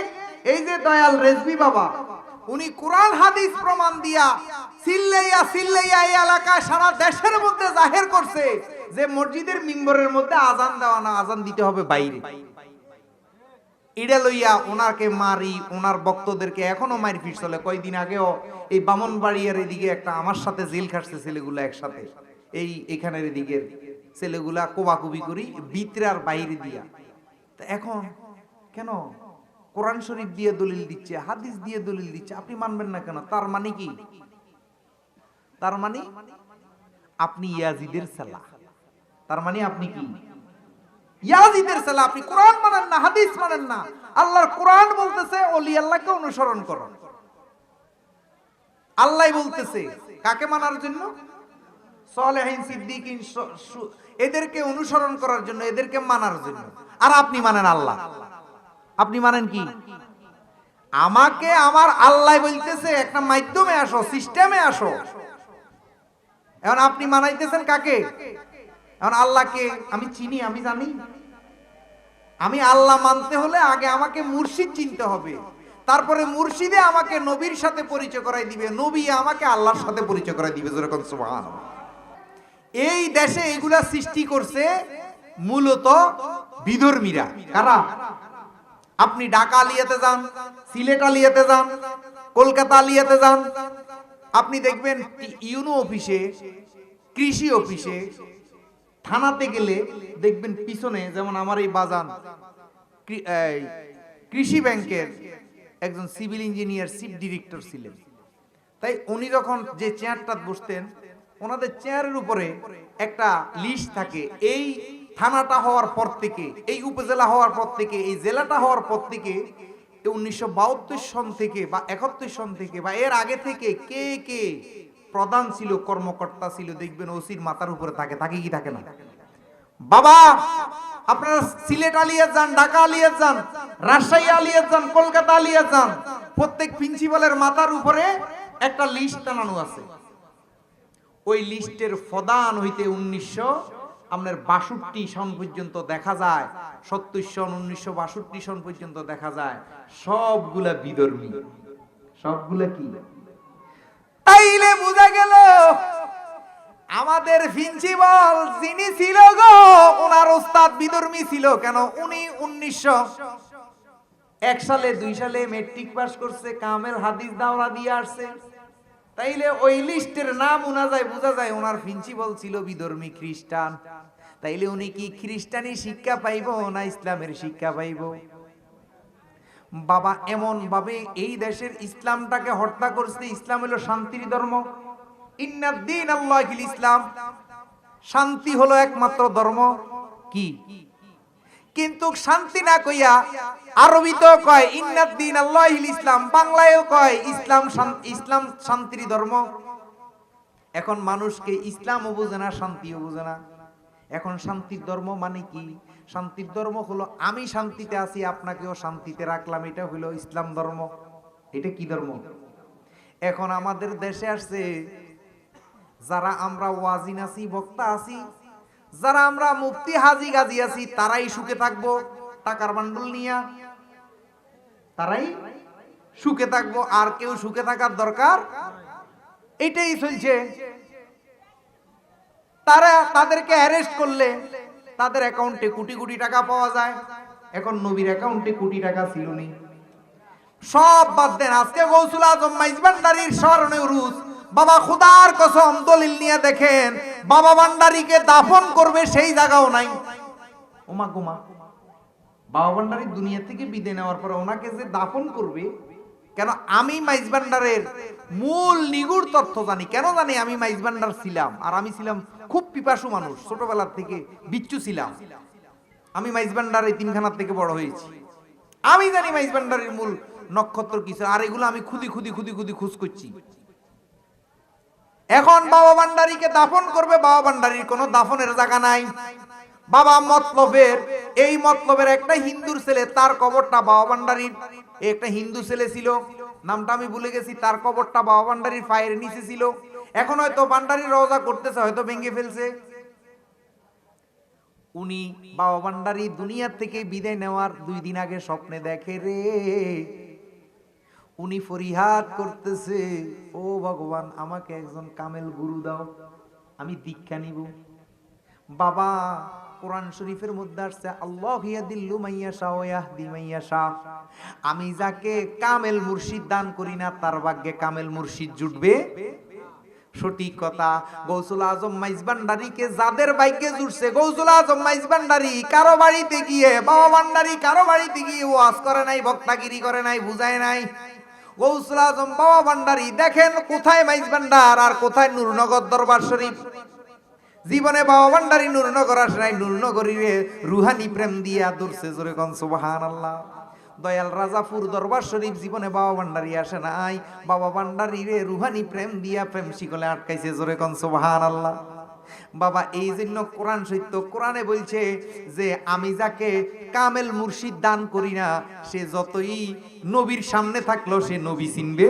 এই যে দয়াল রেজভী বাবা, উনি কোরআন হাদিস প্রমাণ দিয়া চিল্লাইয়া চিল্লাইয়া এই এলাকায় সারা দেশের মধ্যে জাহের করছে যে মসজিদের মিম্বরের মধ্যে আজান দেওয়া না, আজান দিতে হবে বাইরে। ইডা লইয়া ওনাকে মারি, ওনার ভক্তদেরকে এখনো মারপিট চলে। কয়দিন আগেও এই বামনবাড়িয়ার এদিকে একটা আমার সাথে জেল খাটছে ছেলেগুলা একসাথে, এই এখানের এদিকের ছেলেগুলা কোবাকুবি করি ভিতরে আর বাইরে দিয়া। তা এখন কেন কোরআন শরীফ দিয়ে দলিল দিচ্ছে, হাদিস দিয়ে দলিল দিচ্ছে, আপনি মানবেন না কেন? তার মানে কি? তার মানে আপনি ইয়াজিদের ছেলা, তার মানে আপনি কি? ইয়াজিদের ছেলে, আপনি কোরআন মানেন না, হাদিস মানেন না। আল্লাহর কোরআন বলতেছে ওলি আল্লাহকে অনুসরণ করো। আল্লাহ বলতেছে কাকে মানার জন্য? সালেহিন, সিদ্দিকিন, এদেরকে অনুসরণ করার জন্য, এদেরকে মানার জন্য। আর আপনি মানেন আল্লাহ। আপনি মানেন কি? আমাকে আমার আল্লাহ বলতেছে একটা মাধ্যমে আসো, সিস্টেমে আসো। এখন আপনি মানাইতেছেন কাকে? এখন আল্লাহকে আমি চিনি, আমি জানি। আমি আল্লাহ মানতে হলে আগে আমাকে মুর্শিদ চিনতে হবে, তারপরে মুর্শিদে আমাকে নবীর সাথে পরিচয় করাই দিবে, নবী আমাকে আল্লাহর সাথে পরিচয় করাই দিবে। যেরকম সুবহানাল্লাহ। এই দেশে এগুলা সৃষ্টি করছে মূলত বিধর্মীরা। কারা? আপনি ঢাকা আলিয়াতে যান, সিলেট আলিয়াতে যান, কলকাতা আলিয়াতে যান, আপনি দেখবেন ইউনো অফিসে, কৃষি অফিসে, থানাতে গেলে দেখবেন পিছনে, যেমন আমার এই বাজান কৃষি ব্যাংকের একজন সিভিল ইঞ্জিনিয়ার চিফ ডিরেক্টর ছিলেন। তাই উনি যখন যে চেয়ারটা বসতেন, ওনাদের চেয়ারের উপরে একটা লিস্ট থাকে, এই থানাটা হওয়ার পর থেকে, এই উপজেলা হওয়ার পর থেকে, এই জেলাটা হওয়ার পর থেকে 1972 সন থেকে বা 71 সন থেকে বা এর আগে থেকে কে কে প্রধান ছিল, কর্মকর্তা ছিল, দেখবেন ওসির মাথার উপরে থাকে। থাকে কি থাকে না? বাবা আপনারা সিলেট আলিয়াত যান, ঢাকা আলিয়াত যান, রাজশাহী আলিয়াত যান, কলকাতা আলিয়াত যান, প্রত্যেক প্রিন্সিপালের মাথার উপরে একটা লিস্ট টানানো আছে। ওই লিস্টের প্রধান হইতে 1962 সন পর্যন্ত দেখা যায়, 70 সন, 1962 সন পর্যন্ত দেখা যায় সবগুলা বিধর্মী। সবগুলা কি? তাইলে বোঝা গেল আমাদের প্রিন্সিপাল যিনি ছিল গো, ওনার ওস্তাদ বিধর্মী ছিল। কেন? উনি 1901 সালে 2 সালে মেট্রিক পাস করছে, কামেল হাদিস দাওরা দিয়ে আসছে। তাইলে ওই লিস্টের নাম অনুযায়ী বোঝা যায় ওনার প্রিন্সিপাল ছিল বিধর্মী খ্রিস্টান। তাইলে উনি কি খ্রিস্টানি শিক্ষা পাইব না ইসলামের শিক্ষা পাইব? বাবা এমন ভাবে এই দেশের ইসলামটাকে হত্যা করছে। ইসলাম হলো শান্তির ধর্ম। ইন্নাদ-দীন আল্লাহিল ইসলাম, শান্তি হলো একমাত্র ধর্ম। কি? কিন্তু শান্তি না কইয়া আরবিতেও কয় ইন্নাদ-দীন আল্লাহিল ইসলাম, বাংলায়ও কয় ইসলাম, ইসলাম শান্তির ধর্ম। এখন মানুষকে ইসলামও বোঝে না, শান্তিও বোঝে না। এখন শান্তির ধর্ম মানে কি? শান্তির ধর্ম হলো আমি শান্তিতে আছি, আপনাকেও শান্তিতে রাখলাম, এটা হলো ইসলাম ধর্ম। এটা কি ধর্ম? এখন আমাদের দেশে আসছে যারা আমরা ওয়াজিন আছি, বক্তা আছি, যারা আমরা মুফতি হাজি গাজী আছি, তারাই সুখে থাকবো টাকার বান্ডল নিয়া, তারাই সুখে থাকবো, আর কেউ সুখে থাকার দরকার। এটাই চলছে। তারা তাদেরকে অ্যারেস্ট করলে তাদের অ্যাকাউন্টে কোটি কোটি টাকা পাওয়া যায়। এখন নবীর অ্যাকাউন্টে কোটি টাকা ছিল নি। সব বাদ দেন, আজকে গৌসুল আজম মাইজভান্ডারীর স্মরণে উরুস। বাবা খুদার কসম দলিল নিয়ে দেখেন, বাবা ভান্ডারীকে দাফন করবে সেই জায়গাও নাই। ওমা গোমা, বাবা ভান্ডারী দুনিয়া থেকে বিদায় নেওয়ার পরে ওনাকে যে দাফন করবে, কেন? আমি মাইজভান্ডারের মূল নিগুড় তথ্য জানি। কেন জানি? আমি মাইজভান্ডার ছিলাম, আর আমি ছিলাম খুব পিপাসু মানুষ, ছোটবেলার থেকে বিচ্ছু ছিলাম। আমি মাইজভান্ডার এই তিনখানার থেকে বড় হয়েছি। আমি জানি মাইজভান্ডারের মূল নক্ষত্র কিছু, আর এগুলো আমি খুদি খুদি খুদি খুদি খোঁজ করছি। এখন বাবা ভান্ডারীকে দাফন করবে, বাবা ভান্ডারীর কোনো দাফনের জায়গা নাই। বাবা মতলবের, এই মতলবের একটা হিন্দুর ছেলে, তার কবরটা বাবা ভান্ডারীর, একটা হিন্দু ছেলে ছিল, নামটা আমি ভুলে গেছি, তার কবরটা বাবা ভান্ডারীর পায়ের নিচে ছিল। এখন হয়তো ভান্ডারীর রওজা করতেছে, হয়তো ভেঙে ফেলছে। উনি বাবা ভান্ডারী দুনিয়া থেকে বিদায় নেওয়ার 2 দিন আগে স্বপ্নে দেখে রে, উনি ফরিয়াদ করতেছে, ও ভগবান আমাকে একজন কামেল গুরু দাও, আমি দীক্ষা নিব। বাবা কোরআন শরীফের মধ্যে আসছে আল্লাহু ইয়াদিল্লু মাইয়াশা ওয়া ইয়াহদি মাইয়াশা, আমি যাকে কামেল মুর্শিদ দান করি না তার ভাগ্যে কামেল মুর্শিদ জুটবে। সঠিক কথা। গৌসুল আজম মাইজভান্ডারীকে যাদের ভাগ্যে জুটছে, গৌসুল আজম মাইজভান্ডারী কারো বাড়িতে গিয়ে, বাবা ভান্ডারী কারো বাড়িতে গিয়ে ওয়াজ করে নাই, বক্তাগিরি করে নাই, বুঝায় নাই। গৌসুল আজম বাবা ভান্ডারী দেখেন কোথায় মাইজভান্ডার আর কোথায় নূরনগর দরবার শরীফ। জীবনে বাবা ভান্ডারী নূরনগর আসে নাই, নূরনগরীরে রুহানি প্রেম দিয়া দূরছে, জোরে কোন সুবহানাল্লাহ। দয়াল রাজাপুর দরবার শরীফ জীবনে বাবা ভান্ডারী আসে নাই, বাবা ভান্ডারীরে রুহানি প্রেম দিয়া প্রেম শিকলে আটকাইছে, জোরে কোন সুবহানাল্লাহ। বাবা এই জন্য কোরআন সত্য, কোরআনে বলছে যে আমি যাকে কামেল মুর্শিদ দান করি না, সে যতই নবীর সামনে থাকলো সে নবী চিনবে।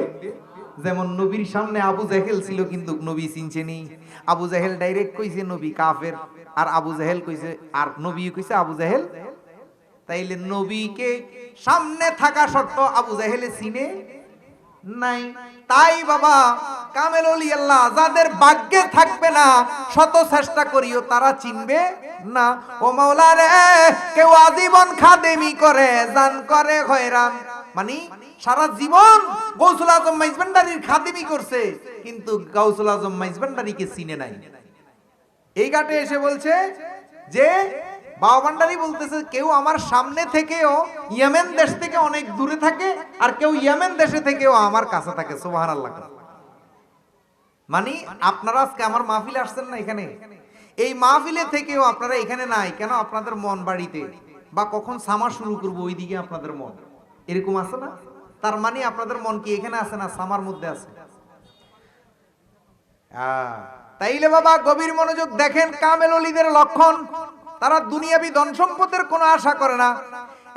যেমন নবীর সামনে আবু জাহেল ছিল কিন্তু নবী চিনছে নি। আবু জাহেল ডাইরেক্ট কইছে নবী কাফের, আর আবু জাহেল কইছে, আর নবী কইছে আবু জাহেল। তাইলে নবীকে সামনে থাকা সত্য আবু জাহেলে চিনে নাই। তাই বাবা কামেল ওলি আল্লাহ যাদের ভাগ্যে থাকবে না, শত চেষ্টা করিও তারা চিনবে না। ও মাওলা রে, কেউ আজীবন খাদেমি করে জান করে হয়রান, মানে সারা জীবন গৌসুল আজম মাইজভান্ডারীর খাদেমি করছে কিন্তু গৌসুল আজম মাইজভান্ডারীকে চিনে নাই। এই ঘাটে এসে বলছে যে বাবা ভান্ডারী বলতেছে কেউ আমার সামনে থেকেও ইয়েমেন দেশ থেকে অনেক দূরে থাকে, আর কেউ ইয়েমেন দেশে থেকেও আমার কাছে থাকে। সুবহানাল্লাহ। মানে আপনারা আজকে আমার মাহফিলে আসছেন না, এখানে এই মাহফিলে থেকেও আপনারা এখানে নাই কেন? আপনাদের মন বাড়িতে, বা কখন সামা শুরু করবো ওইদিকে আপনাদের মন, এরকম আছে না? তার মানে আপনাদের মন কি এখানে আছে না সামার মধ্যে আছে? তাইলে বাবা গভীর মনোযোগ দেখেন, কামেল ওলিদের লক্ষণ, তারা দুনিয়াবি ধন সম্পদের কোনো আশা করে না।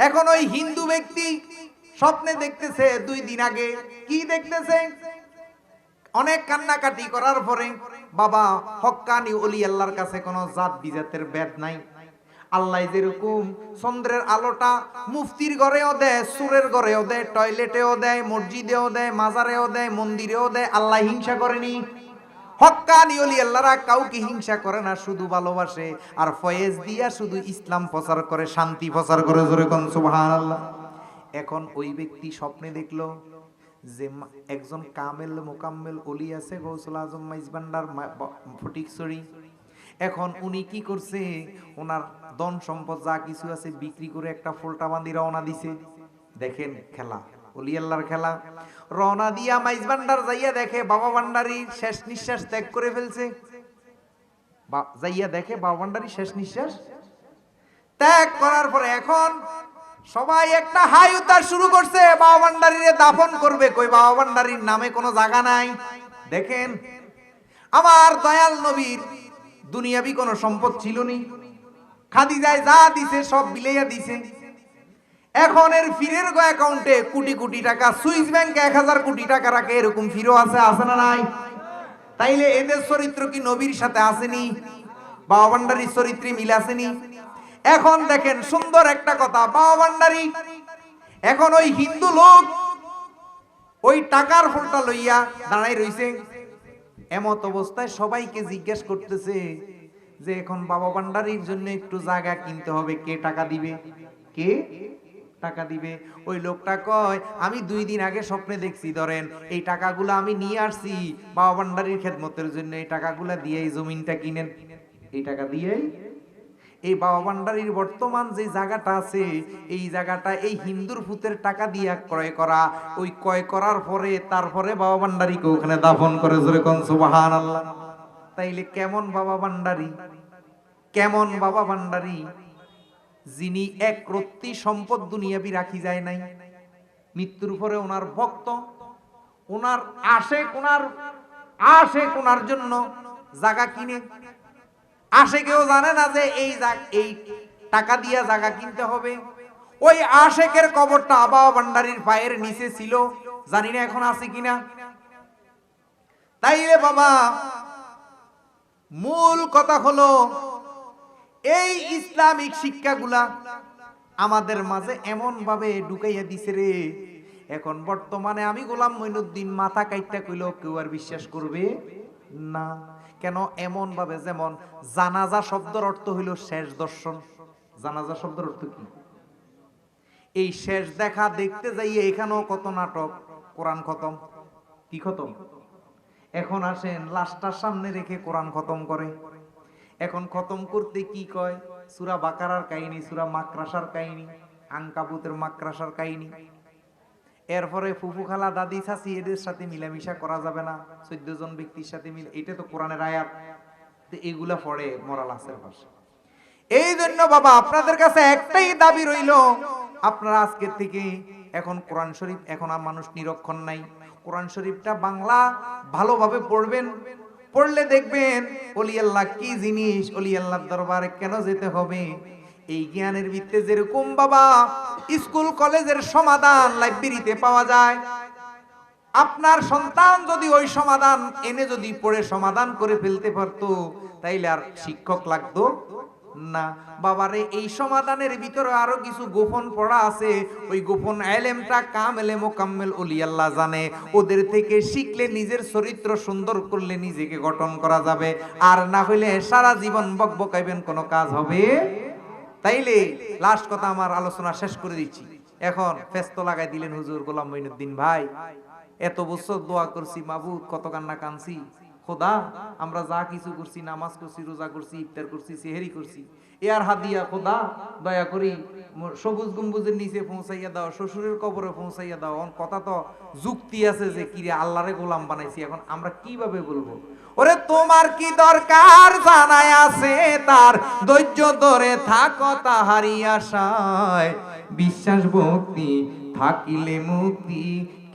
এখন ওই হিন্দু ব্যক্তি স্বপ্নে দেখতেছে 2 দিন আগে, কি দেখতেছে? অনেক কান্নাকাটি করার পরে বাবা হক্কানি ওলি আল্লাহর কাছে কোনো জাত বিজাতের ভেদ নাই। আল্লাহ যেরকম চন্দ্রের আলোটা মুফতির ঘরেও দেয়, সুরের ঘরেও দেয়, টয়লেটেও দেয়, মসজিদেও দেয়, মাজারেও দেয়, মন্দিরেও দেয়, আল্লাহ হিংসা করেনি। হক্কানি ওলি আল্লাহরা কাউকে হিংসা করে না, শুধু ভালোবাসে, আর ফয়েজ দিয়া শুধু ইসলাম প্রচার করে, শান্তি প্রচার করে, জোরে কোন সুবহানাল্লাহ। এখন ওই ব্যক্তি স্বপ্নে দেখলো যে একজন কামেল মোকাম্মেল ওলি আছে গৌসুল আজম মাইজভান্ডার ফটিকছড়ি। এখন উনি কি করছে? ওনার ধন সম্পদ যা কিছু আছে বিক্রি করে একটা ফোল্টা বান্ধি রওনা দিছে। দেখেন খেলা, ওলি আল্লাহর খেলা। রওনা দিয়া মাইজভান্ডার যাইয়া দেখে বাবা ভান্ডারী শেষ নিঃশ্বাস ত্যাগ করে ফেলছে। যাইয়া দেখে বাবা ভান্ডারী শেষ নিঃশ্বাস ত্যাগ করার পরে এখন সবাই একটা হাই উতার শুরু করছে, বাবা ভান্ডারীরে দাফন করবে। কই বাবা ভান্ডারীর নামে কোনো জায়গা নাই। দেখেন আমার দয়াল নবীর দুনিয়াবি কোনো সম্পদ ছিল নি, খাদিজায় যা দিছে সব বিলাইয়া দিছে। এখন এর ফিরের গো অ্যাকাউন্টে কোটি কোটি টাকা, সুইস ব্যাংকে 1000 কোটি টাকা রাখে, এরকম ফিরো আছে, আছে না নাই? তাইলে এদের চরিত্র কি নবীর সাথে আসেনি? বাবা ভান্ডারীর চরিত্রে মিল আসেনি? এখন দেখেন সুন্দর একটা কথা, বাবা ভান্ডারী এখন ওই হিন্দু লোক ওই টাকার ফলটা লইয়া দাঁড়াই রইছে। এমত অবস্থায় সবাইকে জিজ্ঞেস করতেছে যে এখন বাবা ভান্ডারীর জন্য একটু জায়গা কিনতে হবে, কে টাকা দিবে? কে টাকা দিবে? ওই লোকটা কয় আমি 2 দিন আগে স্বপ্নে দেখছি, ধরেন এই টাকাগুলো আমি নিয়ে আসছি বাবা ভান্ডারীর খেদমতের জন্য, এই টাকাগুলো দিয়ে এই জমিনটা কিনেন, এই টাকা দিয়েই এই বাবা ভান্ডারীর বর্তমান যে জায়গাটা আছে এই জায়গাটা এই হিন্দুর ভূতের টাকা দিয়া ক্রয় করা। ওই ক্রয় করার পরে তারপরে বাবা ভান্ডারীকে ওখানে দাফন করে, জোরে কোন সুবহানাল্লাহ। তাইলে কেমন বাবা ভান্ডারী, কেমন বাবা ভান্ডারী যিনি এক রত্তি সম্পদ দুনিয়াবি রাখি যায় নাই। মৃত্যুর পরে ওনার ভক্ত, ওনার আশেক ওনার জন্য জায়গা কিনে, আশেকেও জানে না যে এই টাকা দিয়া জায়গা কিনতে হবে। ওই আশেকের কবরটা বাবা ভান্ডারীর পায়ের নিচে ছিল, জানি না এখন আছে কিনা। তাইলে বাবা মূল কথা হলো এই ইসলামিক শিক্ষাগুলা আমাদের মাঝে এমন ভাবে ঢুকাইয়া দিছে রে, এখন বর্তমানে আমি গোলাম মঈনুদ্দিন মাথা কাইটটা কইলেও কেউ আর বিশ্বাস করবে না। কেন? এমন ভাবে, যেমন জানাজা শব্দের অর্থ হইল শেষ দর্শন। জানাজা শব্দের অর্থ কি? এই শেষ দেখা দেখতে যাইয়ে এখানেও কত নাটক, কোরআন খতম। কি খতম? এখন আসেন লাশটার সামনে রেখে কোরআন খতম করে। এখন খতম করতে কি কয়? সূরা বাকারার কাহিনী, সূরা মাকরাসার কাহিনী, আনকাবুতের মাকরাসার কাহিনী। এরপরে ফুফু খালা দাদি চাচি এদের সাথে মিলামিশা করা যাবে না, 14 জন ব্যক্তির সাথে মিলে, এটা তো কোরআনের আয়াত। তো এগুলা পড়ে মরা লাশের পাশে। এই জন্য বাবা আপনাদের কাছে একটাই দাবি রইল, আপনারা আজকের থেকে এখন কোরআন শরীফ, এখন আর মানুষ নিরক্ষর নাই, কোরআন শরীফটা বাংলা ভালোভাবে পড়বেন। পড়লে দেখবেন ওলি আল্লাহ কি জিনিস, ওলি আল্লাহর দরবারে কেন যেতে হবে। এই জ্ঞানের ভিত্তিতে যেরকম বাবা স্কুল কলেজের সমাধান লাইব্রেরিতে পাওয়া যায়, আপনার সন্তান যদি ওই সমাধান এনে যদি পড়ে সমাধান করে ফেলতে পারতো, তাইলে আর শিক্ষক লাগতো না। বাবারে এই সমাধানের ভিতরে আরো কিছু গোপন পড়া আছে, ওই গোপন ইলমটা কামেলে মোকাম্মেল ওলি আল্লাহ জানে। ওদের থেকে শিখলে নিজের চরিত্র সুন্দর করলে নিজেকে গঠন করা যাবে, আর না হইলে সারা জীবন বকবকাইবেন, কোনো কাজ হবে। তাইলে লাস্ট কথা আমার আলোচনা শেষ করে দিচ্ছি। এখন ফেস্ত লাগাই দিলেন হুজুর গোলাম মঈনুদ্দিন ভাই, এত বছর দোয়া করছি মাবুদ, কত কান্না কানছি, খোদা আমরা যা কিছু করছি, নামাজ করছি, রোজা করছি, ইফতার করছি, সেহরি করছি, এর হাদিয়া খোদা দয়া করি সবুজ গম্বুজের নিচে পৌঁছাইয়া দাও, শ্বশুরের কবরে পৌঁছাইয়া দাও। কথা তো যুক্তি আছে যে কিরে আল্লাহরে গোলাম বানাইছি, এখন আমরা কিভাবে বলবো? ওরে তোমার কি দরকার জানাই আছে তার, ধৈর্য ধরে থাকো তাহারি আশায়, বিশ্বাস ভক্তি থাকিলে মুক্তি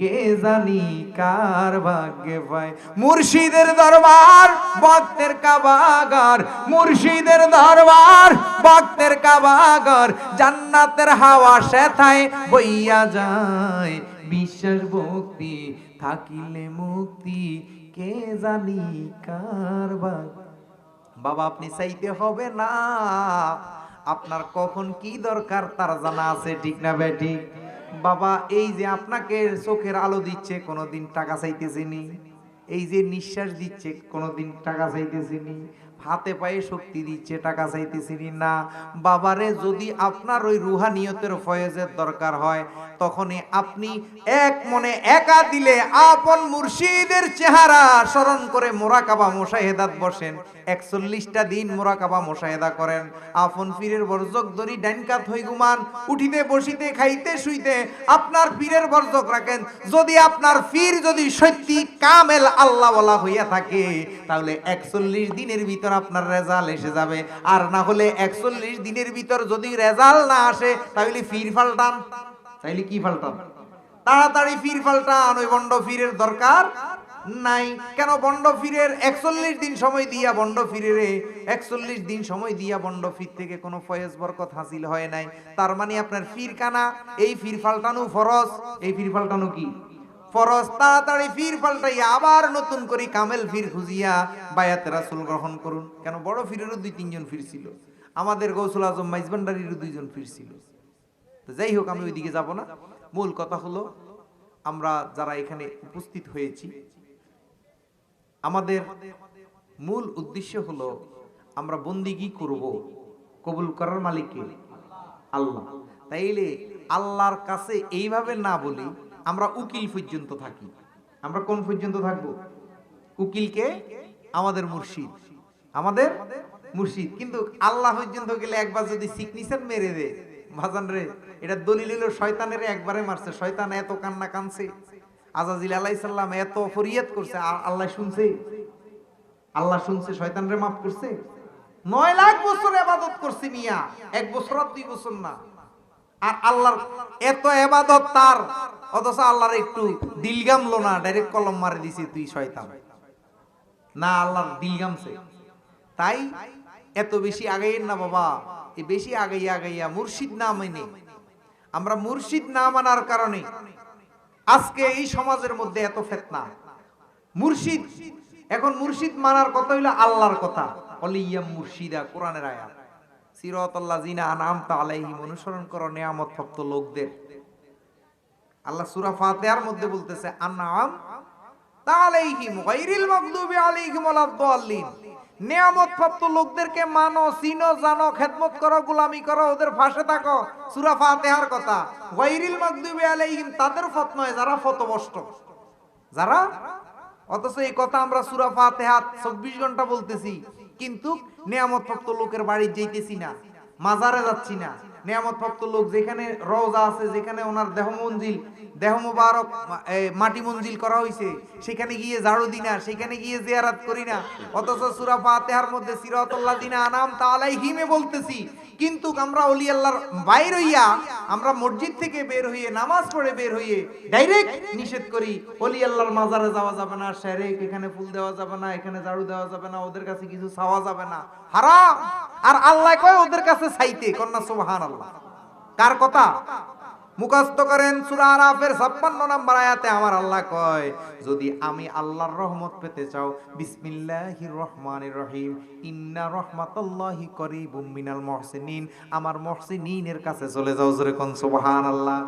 কে জানি কার ভাগ্যে পায়। মুর্শিদের দরবার ভক্তের কাবাগার, মুর্শিদের দরবার ভক্তের কাবাগার, জান্নাতের হাওয়া সেথায় বইয়া যায়, বিশ্বাস ভক্তি থাকিলে মুক্তি কে জানি কার ভাগ্য। বাবা আপনি চাইতে হবে না, আপনার কখন কি দরকার তার জানা আছে, ঠিক না বেটি? বাবা এই যে আপনাকে চোখের আলো দিচ্ছে, কোনোদিন টাকা চাইতেছেনি। এই যে নিঃশ্বাস দিচ্ছে, কোনোদিন টাকা চাইতেছেনি। হাতে পায়ে শক্তি দিচ্ছে, টাকা চাইতেছেনি না। বাবারে যদি আপনার ওই রুহানিয়তের ফয়েজের দরকার হয়, তখনই আপনি এক মনে একা দিলে আপন মুর্শিদের চেহারা স্মরণ করে মোরাকাবা মুশাহেদাত বসেন। 41টা দিন মোরাকাবা মুশাহেদা করেন। আপন পীরের বর্জক ধরি ডাইনকাত হই ঘুমান, উঠিতে বসিতে খাইতে শুইতে আপনার পীরের বর্জক রাখেন। যদি আপনার পীর যদি সত্যি কামেল আল্লাহওয়ালা হইয়া থাকে, তাহলে 41 দিনের ভিতর আপনার রেজাল্ট এসে যাবে। আর না হলে 41 দিনের ভিতর যদি রেজাল্ট না আসে, তাহলে পীর পাল্টান। তাইলে কি পাল্টান? তাড়াতাড়ি পীর পাল্টান, ওই বন্ড পীরের দরকার নাই। কেন বন্ড পীরের 41 দিন সময় দিয়া, বন্ড পীরের 41 দিন সময় দিয়া বন্ড পীর থেকে কোনো ফয়েজ বরকত হাসিল হয় নাই। তার মানে আপনার পীর কানা, এই পীর পাল্টানো ফরজ। এই পীর পাল্টানো কি ফরজ? তাড়াতাড়ি পীর পাল্টাইয়া আবার নতুন করে কামেল পীর খুঁজিয়া বায়াত রাসূল গ্রহণ করুন। কেন বড় পীরেরও 2-3 জন পীর ছিল, আমাদের গৌসুল আজম মাইজবান্ডারিরও 2 জন পীর ছিল। তো যাই হোক, আমি ওইদিকে যাব না। মূল কথা হলো, আমরা যারা এখানে উপস্থিত হয়েছি, আমাদের মূল উদ্দেশ্য হলো আমরা বন্দিগি করব, কবুল করার মালিক কে? আল্লাহ। তাইলে আল্লাহর কাছে এইভাবে না বলি, আমরা উকিল পর্যন্ত থাকি। আমরা কোন পর্যন্ত থাকবো? উকিলকে আমাদের মুর্শিদ, আমাদের মুর্শিদ। কিন্তু আল্লাহ পর্যন্ত গেলে একবার যদি সিগনেচার মেরে দে, ভাজান রে, এটা দলিল হলো শয়তানের একবারে মারছে। শয়তান এত কান্না কানছে, আজাজিল আলাইহিস সালাম এত ফরিয়াদ করছে, আল্লাহ শুনছে? আল্লাহ শুনছে? শয়তানরে মাফ করছে? 9 লাখ বছর ইবাদত করছে মিয়া, 1 বছর আর 2 বছর না। আর আল্লাহর এত ইবাদত তার, অথচ আল্লাহর একটু দিল গামলো না, ডাইরেক্ট কলম মারে দিছে তুই শয়তান। না, আল্লাহর দিল গামছে। তাই এত বেশি আগাইয়েন না বাবা। এই বেশি আগাইয়া মুর্শিদ না মানে, আমরা মুর্শিদ না মানার কারণে আজকে এই সমাজের মধ্যে এত ফিতনা। মুর্শিদ, এখন মুর্শিদ মানার কথা হইলো আল্লাহর কথা। অলিয়াম মুর্শিদা, কোরআনের আয়াত। সিরাতাল্লাযিনা আনআমতা আলাইহিম, অনুসরণ করো নিয়ামত প্রাপ্ত লোকদের। আল্লাহ সূরা ফাতিহার মধ্যে বলতেছে আনআম আলাইহিম গায়রিল মাগদুবি আলাইহিম ওয়ালাদ-দাল্লিন। নিয়ামত প্রাপ্ত লোকদেরকে মানো, চিনো, জানো, খেদমত করো, গোলামি করো, ওদের পাশে থাকো। সূরা ফাতিহার কথা। গায়রিল মাগদুবি আলাইহিম, তাদের ফত নয় যারা ফতভ্রষ্ট, যারা। অথচ এই কথা আমরা সূরা ফাতিহা 24 ঘন্টা বলতেছি, কিন্তু নিয়ামত প্রাপ্ত লোকের বাড়ি যাইতেছি না, মাজারে যাচ্ছি না, নিয়ামত প্রাপ্ত লোক, যেখানে রওজা আছে, যেখানে ওনার দেহ মোবারক মাটি মঞ্জিল করা হয়েছে, সেখানে গিয়ে ঝাড়ু দিই না, সেখানে গিয়ে জিয়ারাত করি না, অথচ সূরা ফাতিহার মধ্যে সিরাতাল লাযিনা আনআমতা আলাইহিমে বলতেছি। কিন্তু আমরা ওলি আল্লাহর বাইর হইয়া, আমরা মসজিদ থেকে বের হইয়ে, নামাজ পড়ে বের হইয়ে ডাইরেক্ট নিষেধ করি, ওলি আল্লাহর মাজারে যাওয়া যাবে না, শিরক, এখানে ফুল দেওয়া যাবে না, এখানে ঝাড়ু দেওয়া যাবে না, ওদের কাছে কিছু চাওয়া যাবে না, হারাম। আর আল্লাহ কয় ওদের কাছে চাইতে, কন্যা সুবহানাল্লাহ। কার কথা? মুখস্থ করেন, সূরা আরাফের 56 নম্বর আয়াতে আমার আল্লাহ কয়, যদি আমি আল্লাহর রহমত পেতে চাও, বিসমিল্লাহির রহমানির রহিম, ইন্না রাহমাতাল্লাহি করিবুম মিনাল মুহসিনিন, আমার মুহসিনিনের কাছে চলে যাও। জোরে কোন সুবহানাল্লাহ।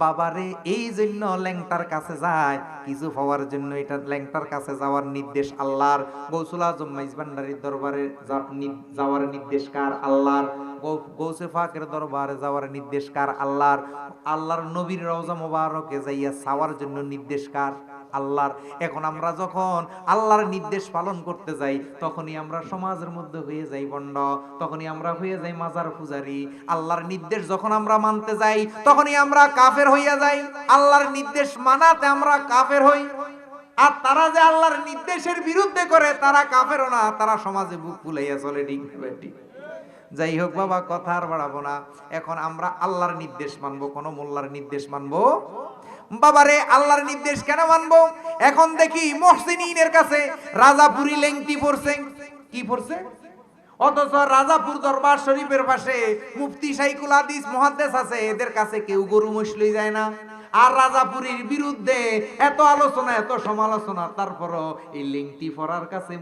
বাবারে, এই জন্য ল্যাংটার কাছে যায় কিছু পাওয়ার জন্য, এটা ল্যাংটার কাছে যাওয়ার নির্দেশ আল্লাহর। গৌসুল আজম মাইজ ভান্ডারীর দরবারে যাওয়ার নির্দেশ কার? আল্লাহর। গৌসে পাকের দরবারে যাওয়ার নির্দেশ কার? আল্লাহর। আল্লাহর নবীর রওজা মোবারকে যাইয়া চাওয়ার জন্য নির্দেশ কার? আল্লাহর। এখন আমরা যখন আল্লাহর নির্দেশ পালন করতে যাই, তখনই আমরা সমাজের মধ্যে হয়ে যাই ভণ্ড, তখনই আমরা হয়ে যাই মাজার পূজারী। আল্লাহর নির্দেশ যখন আমরা মানতে যাই, তখনই আমরা কাফের হইয়া যাই। আল্লাহর নির্দেশ মানাতে আমরা কাফের হই। আর তারা যে আল্লাহর নির্দেশের বিরুদ্ধে করে, তারা কাফেরও না, তারা সমাজে বুক ফুলাইয়া চলে। ঠিক না? যাই হোক বাবা, কথা আর বাড়াবো না। এখন আমরা আল্লাহর নির্দেশ মানবো, কোন মোল্লার নির্দেশ মানবো? বাবারে, আল্লাহর নির্দেশ কেন মানবো? এখন দেখি মুহসিনিনের কাছে রাজাপুরি লেংটি পড়ছে। কি পড়ছে? অথচ রাজাপুর দরবার শরীফের পাশে মুফতি শাইখুল হাদিস মুহাদ্দিস আছে, এদের কাছে কেউ গরু মহিষ লই যায় না। আর রাজাপুরীর বিরুদ্ধে এত আলোচনা, এত সমালোচনা, তারপরও এই লিংটি পড়ার কাছে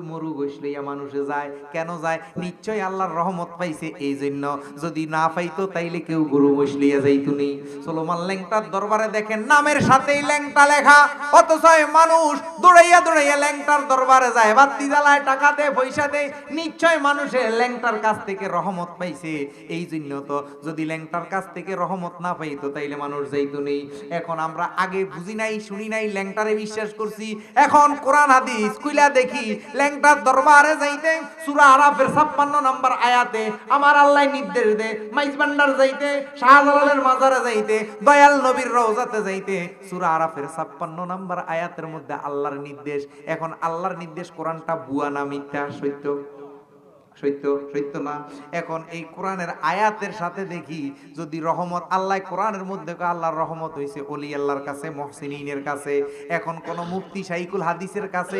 মরু গোশ লইয়া মানুষে যায়। কেন যায়? নিশ্চয় আল্লাহর রহমত পাইছে, এই জন্য। যদি না পাইতো তাইলে কেউ গরু মহিষ লইয়া যাইতো নি। সুলেমান ল্যাংটার দরবারে দেখেন নামের সাথেই ল্যাংটা লেখা, অথচ মানুষ দৌড়াইয়া দৌড়াইয়া ল্যাংটার দরবারে যায়, বাতি জ্বালায়, টাকা দেয়, পয়সা দেয়। নিশ্চয় মানুষের ল্যাংটার কাছ থেকে রহমত পাইছে, এই জন্য। তো যদি ল্যাংটার কাছ থেকে রহমত না পাইতো তাইলে মানুষ যাইতো নি। এখন আমরা আগে বুঝি নাই, শুনি নাই, ল্যাংটারে বিশ্বাস করছি। এখন কোরআন হাদিস কইলা দেখি, ল্যাংটার দরবারে যাইতে সূরা আরাফের 56 নম্বর আয়াতে আমার আল্লাহ নির্দেশ দেয় মাইজ ভান্ডার যাইতে, শাহজালালের মাজারে যাইতে, দয়াল নবীর রওজাতে যাইতে। সূরা আরাফের 56 নম্বর আয়াতের মধ্যে আল্লাহর নির্দেশ। এখন আল্লাহর নির্দেশ, কোরআনটা বুয়া না মিথ্যা? সত্য। সত্য, সত্য না? এখন এই কোরআনের আয়াতের সাথে দেখি, যদি রহমত, আল্লাহ কোরআনের মধ্যে আল্লাহর রহমত হইছে ওলি আল্লাহর কাছে, মুহসিনিনের কাছে। এখন কোন মুফতি শাইখুল হাদিসের কাছে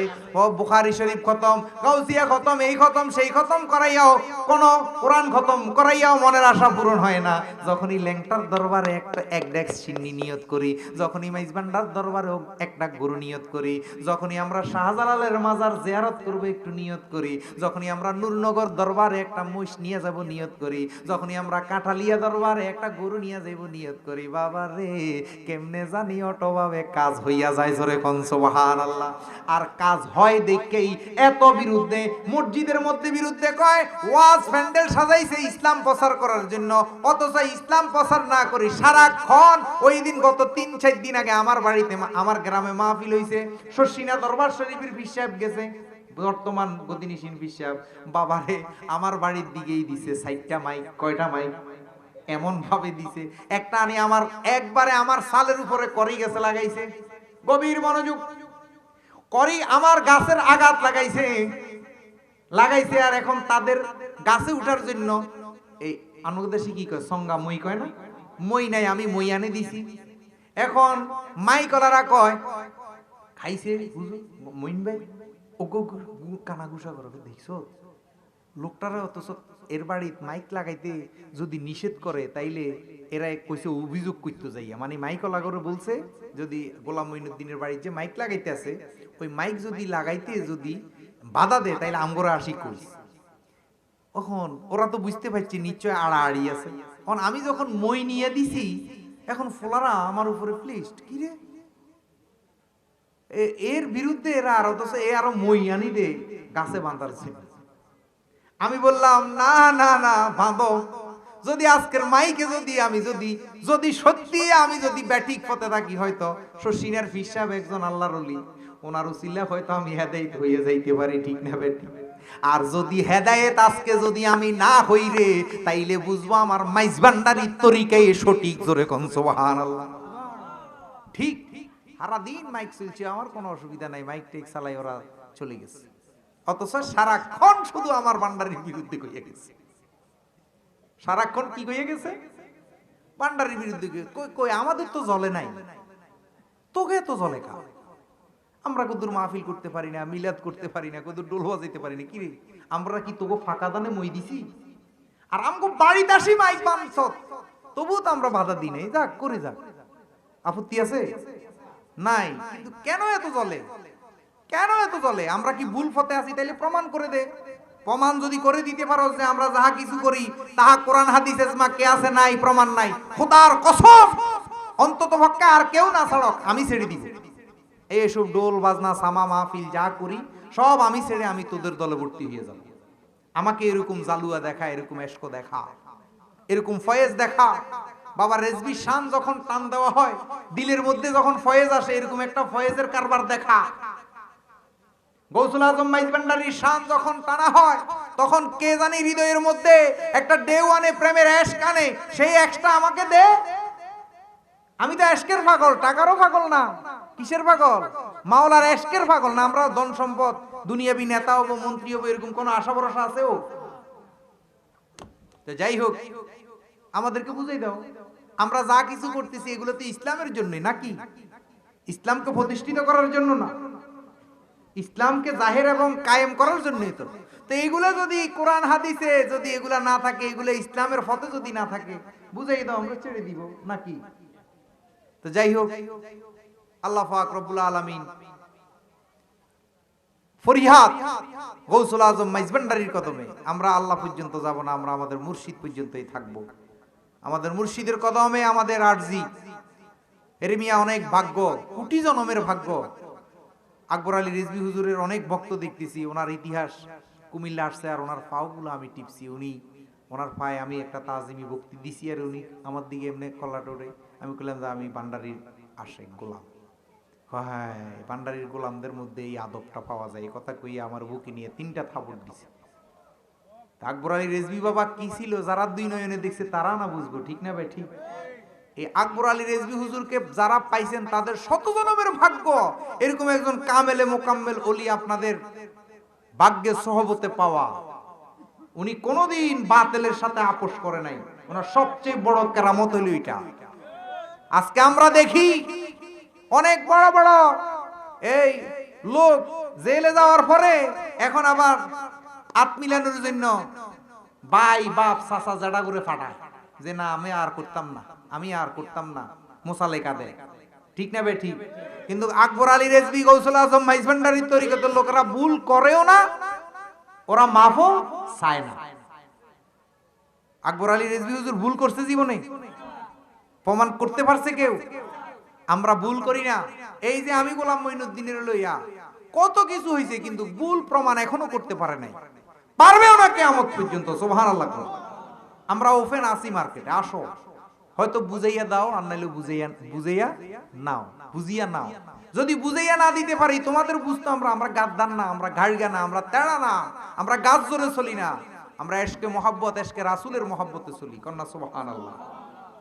বুখারী শরীফ খতম, গাউসিয়া খতম, এই খতম, সেই খতম করাইয়াও, কোন কোরআন খতম করাইয়াও মনের আশা পূরণ হয় না। যখনই ল্যাংটার দরবারে এক ডেক্স চিন্নি নিয়ত করি, যখনই মাইজ ভান্ডার দরবারেও একটা গরু নিয়ত করি, যখনই আমরা শাহজালালের মাজার জিয়ারত করব একটু নিয়ত করি, যখনই আমরা নূরনগর দরবারে একটা মহিষ নিয়ে যাব নিয়ত করি, যখনই আমরা কাঁঠালিয়া দরবারে একটা গরু নিয়ে যাব নিয়ত করি, বাবা রে, কেমনে জানি অটোভাবে কাজ হইয়া যায়। জোরে কোন সুবহানাল্লাহ। আর কাজ হয় দেখেই এত বিরুদ্ধে, মসজিদের মধ্যে বিরুদ্ধে কয়, ওয়াজ প্যান্ডেল সাজাইছে ইসলাম প্রচার করার জন্য, অথচ ইসলাম প্রচার না করি সারাক্ষণ। ওই দিন গত 3-4 দিন আগে আমার বাড়িতে, আমার গ্রামে মাহফিল হইছে, শর্ষিনা দরবার শরীফের পীর সাহেব গেছে, বর্তমান গদিনিসীন বিশ্বাস। বাবারে, আমার বাড়ির দিকেই দিছে 4টা মাইক। কয়টা মাইক? এমন ভাবে দিছে, একটা আনি আমার একবারে আমার সালের উপরে করি গেছে লাগাইছে, গভীর মনোযোগ করি আমার গাছের আঘাত লাগাইছে। আর এখন তাদের গাছে উঠার জন্য, এই আনুদেশে কি কয়, সঙ্গা মই কয় না, মই নাই, আমি মই আনে দিছি। এখন মাইকলারা কয়, খাইছে মইন ভাই, কানাঘুষা করে দেখছো লোকটারা, অথচ এর বাড়িতে মাইক লাগাইতে যদি নিষেধ করে, তাইলে এরা কইছে অভিযোগ করতে যাইয়া, মানে মাইক লাগারে বলছে, যদি গোলাম মঈনুদ্দিনের বাড়িতে যে মাইক লাগাইতে আছে, ওই মাইক যদি লাগাইতে যদি বাধা দেয়, তাইলে আমগরা আসি কইস। এখন ওরা তো বুঝতে পারছে নিশ্চয় আড়াআড়ি আছে। এখন আমি যখন মই নিয়ে দিছি, এখন ফোলারা আমার উপরে প্লিস্ট, কি রে এর বিরুদ্ধে এরা, আর অথচ এ আরো মই আনি দে গাছে বাঁধাচ্ছে। আমি বললাম না না না, বাঁধো। যদি আজকের মাইকে যদি আমি যদি সত্যি আমি যদি ব্যাটিক পথে থাকি, হয়তো শশিনার পীর সাহেব একজন আল্লাহর ওলি, ওনার উসিলা হয়তো আমি হেদায়েত হয়ে যাইতে পারি। ঠিক না বেটি? আর যদি হেদায়েত আজকে যদি আমি না হই রে, তাইলে বুঝবো আমার মাইজ ভান্ডারির তরিকায় সঠিক। জোরে কোন সুবহানাল্লাহ। ঠিক সারাদিন মাইক চলছে, আমার কোনো অসুবিধা নাই, মাইক টেক চালাই, ওরা চলে গেছে। অথচ সারাক্ষণ শুধু আমার ভান্ডারির বিরুদ্ধে কইয়া গেছে। সারাক্ষণ কি কইয়া গেছে? ভান্ডারির বিরুদ্ধে। কই আমাদের তো জ্বলে নাই, তোকে তো জ্বলে কা? আমরা কদুর মাহফিল করতে পারি না, মিলাদ করতে পারি না, কদুর ডোল বাজাইতে পারি না, কি রে আমরা কি তোকে ফাঁকা দানে মই দিছি? আর আমগো বাড়িতে আসি মাইক বানছ, তবুও তো আমরা বাধা দিই নাই। যাক করে যাক, আপত্তি আছে নাই। কিন্তু কেন এত জ্বলে? কেন এত জ্বলে? আমরা কি ভুল পথে আছি? তাইলে প্রমাণ করে দে। প্রমাণ যদি করে দিতে পারো যে আমরা যাহা কিছু করি তাহা কোরআন হাদিস ইজমা কে আছে নাই, প্রমাণ নাই, খোদার কসম অন্তত পক্ষে আর কেউ না ছাড়ক আমি ছেড়ে দিব। এইসব ডোল বাজনা সামা মাহফিল যা করি সব আমি ছেড়ে আমি তোদের দলে ভর্তি হয়ে যাব। আমাকে এরকম জালুয়া দেখা, এরকম এশকো দেখা, এরকম ফয়েজ দেখা। বাবা রেজবি শান যখন টান দেওয়া হয়, দিলের মধ্যে যখন ফয়েজ আসে, এরকম একটা ফয়েজের কারবার দেখা। গৌসুল আজম মাইজ ভান্ডারির শান যখন টানা হয়, তখন কে জানি হৃদয়ের মধ্যে একটা ঢেউ আনে, প্রেমের এশক আনে। সেই এশকটা আমাকে দে। আমি তো এশকের পাগল, টাকারও পাগল না। কিসের পাগল? মাওলার এশকের পাগল না। আমরা ধন সম্পদ, দুনিয়াবি নেতা হবো, মন্ত্রী হবো, এরকম কোন আশা ভরসা আছে? ও তো যাই হোক, আমাদেরকে বুঝাই দাও, আমরা যা কিছু করতেছি এগুলো তো ইসলামের জন্যই নাকি? ইসলামকে প্রতিষ্ঠিত করার জন্য না, ইসলামকে জাহের এবং কায়েম করার জন্যই তো। তো এগুলো যদি কোরআন হাদিসে যদি এগুলা না থাকে, এগুলো ইসলামের পথে যদি না থাকে, বুঝাই দাও, আমরা ছেড়ে দিব নাকি? তো যাই হোক, আল্লাহ পাক রব্বুল আলামিন ফরিহাদ গৌসুল আজম মাইজ ভান্ডারির কদমে। আমরা আল্লাহ পর্যন্ত যাব না, আমরা আমাদের মুর্শিদ পর্যন্তই থাকব। আমাদের মুর্শিদের কদমে আমাদের আরজি। এরমিয়া অনেক ভাগ্য, কোটি জনমের ভাগ্য। আকবর আলী রিজভী হুজুরের অনেক ভক্ত দেখতেছি, ওনার ইতিহাস কুমিল্লা আসছে, আর ওনার পাওগুলো আমি টিপছি। উনি ওনার পায়ে আমি একটা তাজিমি ভক্তি দিছি, আর উনি আমার দিকে এমনি কল্লা টোড়ে। আমি বললাম যে আমি ভান্ডারির আশেক গোলাম। হ্যাঁ, ভান্ডারির গোলামদের মধ্যে এই আদবটা পাওয়া যায়। এই কথা কইয়া আমার বুকে নিয়ে 3টা থাপড় দিছে। আকবর আলী রিজভী বাবা কি ছিল, যারা 2 নয়নে দেখছে তারা না বুঝবো, ঠিক না ভাই? ঠিক। এই আকবর আলী রিজভী হুজুরকে যারা পাইছেন তাদের শত জনমের ভাগ্য এরকম একজন কামেলে মোকাম্মেল ওলি আপনাদের ভাগ্যে সহবতে পাওয়া। উনি কোনোদিন বাতিলের সাথে আপোষ করে নাই। ওনার সবচেয়ে বড় কেরামত হলো এটা। আজকে আমরা দেখি অনেক বড় বড় এই লোক জেলে যাওয়ার পরে এখন আবার আত্মিলানোর জন্য ভাই বাপ চাচা জাডা করে ফাটায় যে না আমি আর করতাম না, আমি আর করতাম না, মোসালে কাঁদে, ঠিক না বে? ঠিক। কিন্তু আকবর আলী রিজভী গৌসুল আজম মাইজ ভান্ডারির তরিকতের লোকেরা ভুল করেও না, ওরা মাফও চায় না। আকবর আলী রিজভী হুজুর ভুল করছে জীবনে? প্রমাণ করতে পারছে কেউ? আমরা ভুল করি না। এই যে আমি গোলাম মঈনুদ্দিনের লইয়া কত কিছু হয়েছে, কিন্তু ভুল প্রমাণ এখনো করতে পারে নাই, পারবেও না কিয়ামত পর্যন্ত। সুবহানাল্লাহ। আমরা ওপেন আসি মার্কেটে, আসো, হয়তো বুঝাইয়া দাও, আর নাইলে বুঝাইয়া নাও, বুঝিয়া নাও। যদি বুঝাইয়া না দিতে পারি, তোমাদের বুঝতো আমরা গাদ্দার না, আমরা গাড়িগা না, আমরা তেড়া না, আমরা গাছ জোরে চলি না, আমরা এশকে মহাব্বত, এশকে রাসূলের মহাব্বতে চলি। কন্যা সুবহানাল্লাহ।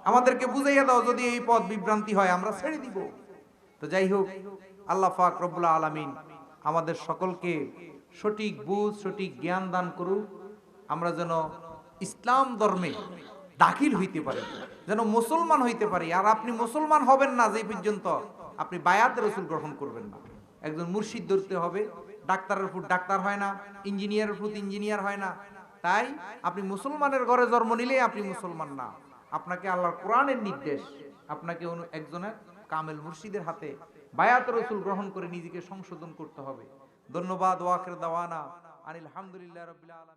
আমাদেরকে বুঝাইয়া দাও, যদি এই পথ বিভ্রান্তি হয় আমরা ছেড়ে দিব। তো যাই হোক, আল্লাহ পাক রব্বুল আলামিন আমাদের সকলকে সঠিক বুঝ, সঠিক জ্ঞান দান করুক। আমরা যেন ইসলাম ধর্মে দাখিল হইতে পারি, যেন মুসলমান হইতে পারি। আর আপনি মুসলমান হবেন না যে পর্যন্ত আপনি বায়াত রাসূল গ্রহণ করবেন না। একজন মুর্শিদ ধরতে হবে। ডাক্তারের ফুট ডাক্তার হয় না, ইঞ্জিনিয়ারের ফুট ইঞ্জিনিয়ার হয় না। তাই আপনি মুসলমানের ঘরে জন্ম নিলে আপনি মুসলমান না। আপনাকে আল্লাহর কোরআনের নির্দেশ, আপনাকে একজনের কামেল মুর্শিদের হাতে বায়াত রাসূল গ্রহণ করে নিজেকে সংশোধন করতে হবে। ধন্যবাদ। ওয়া আখির দাওয়ানা আনিল হামদুলিল্লাহি রাব্বিল আলামিন।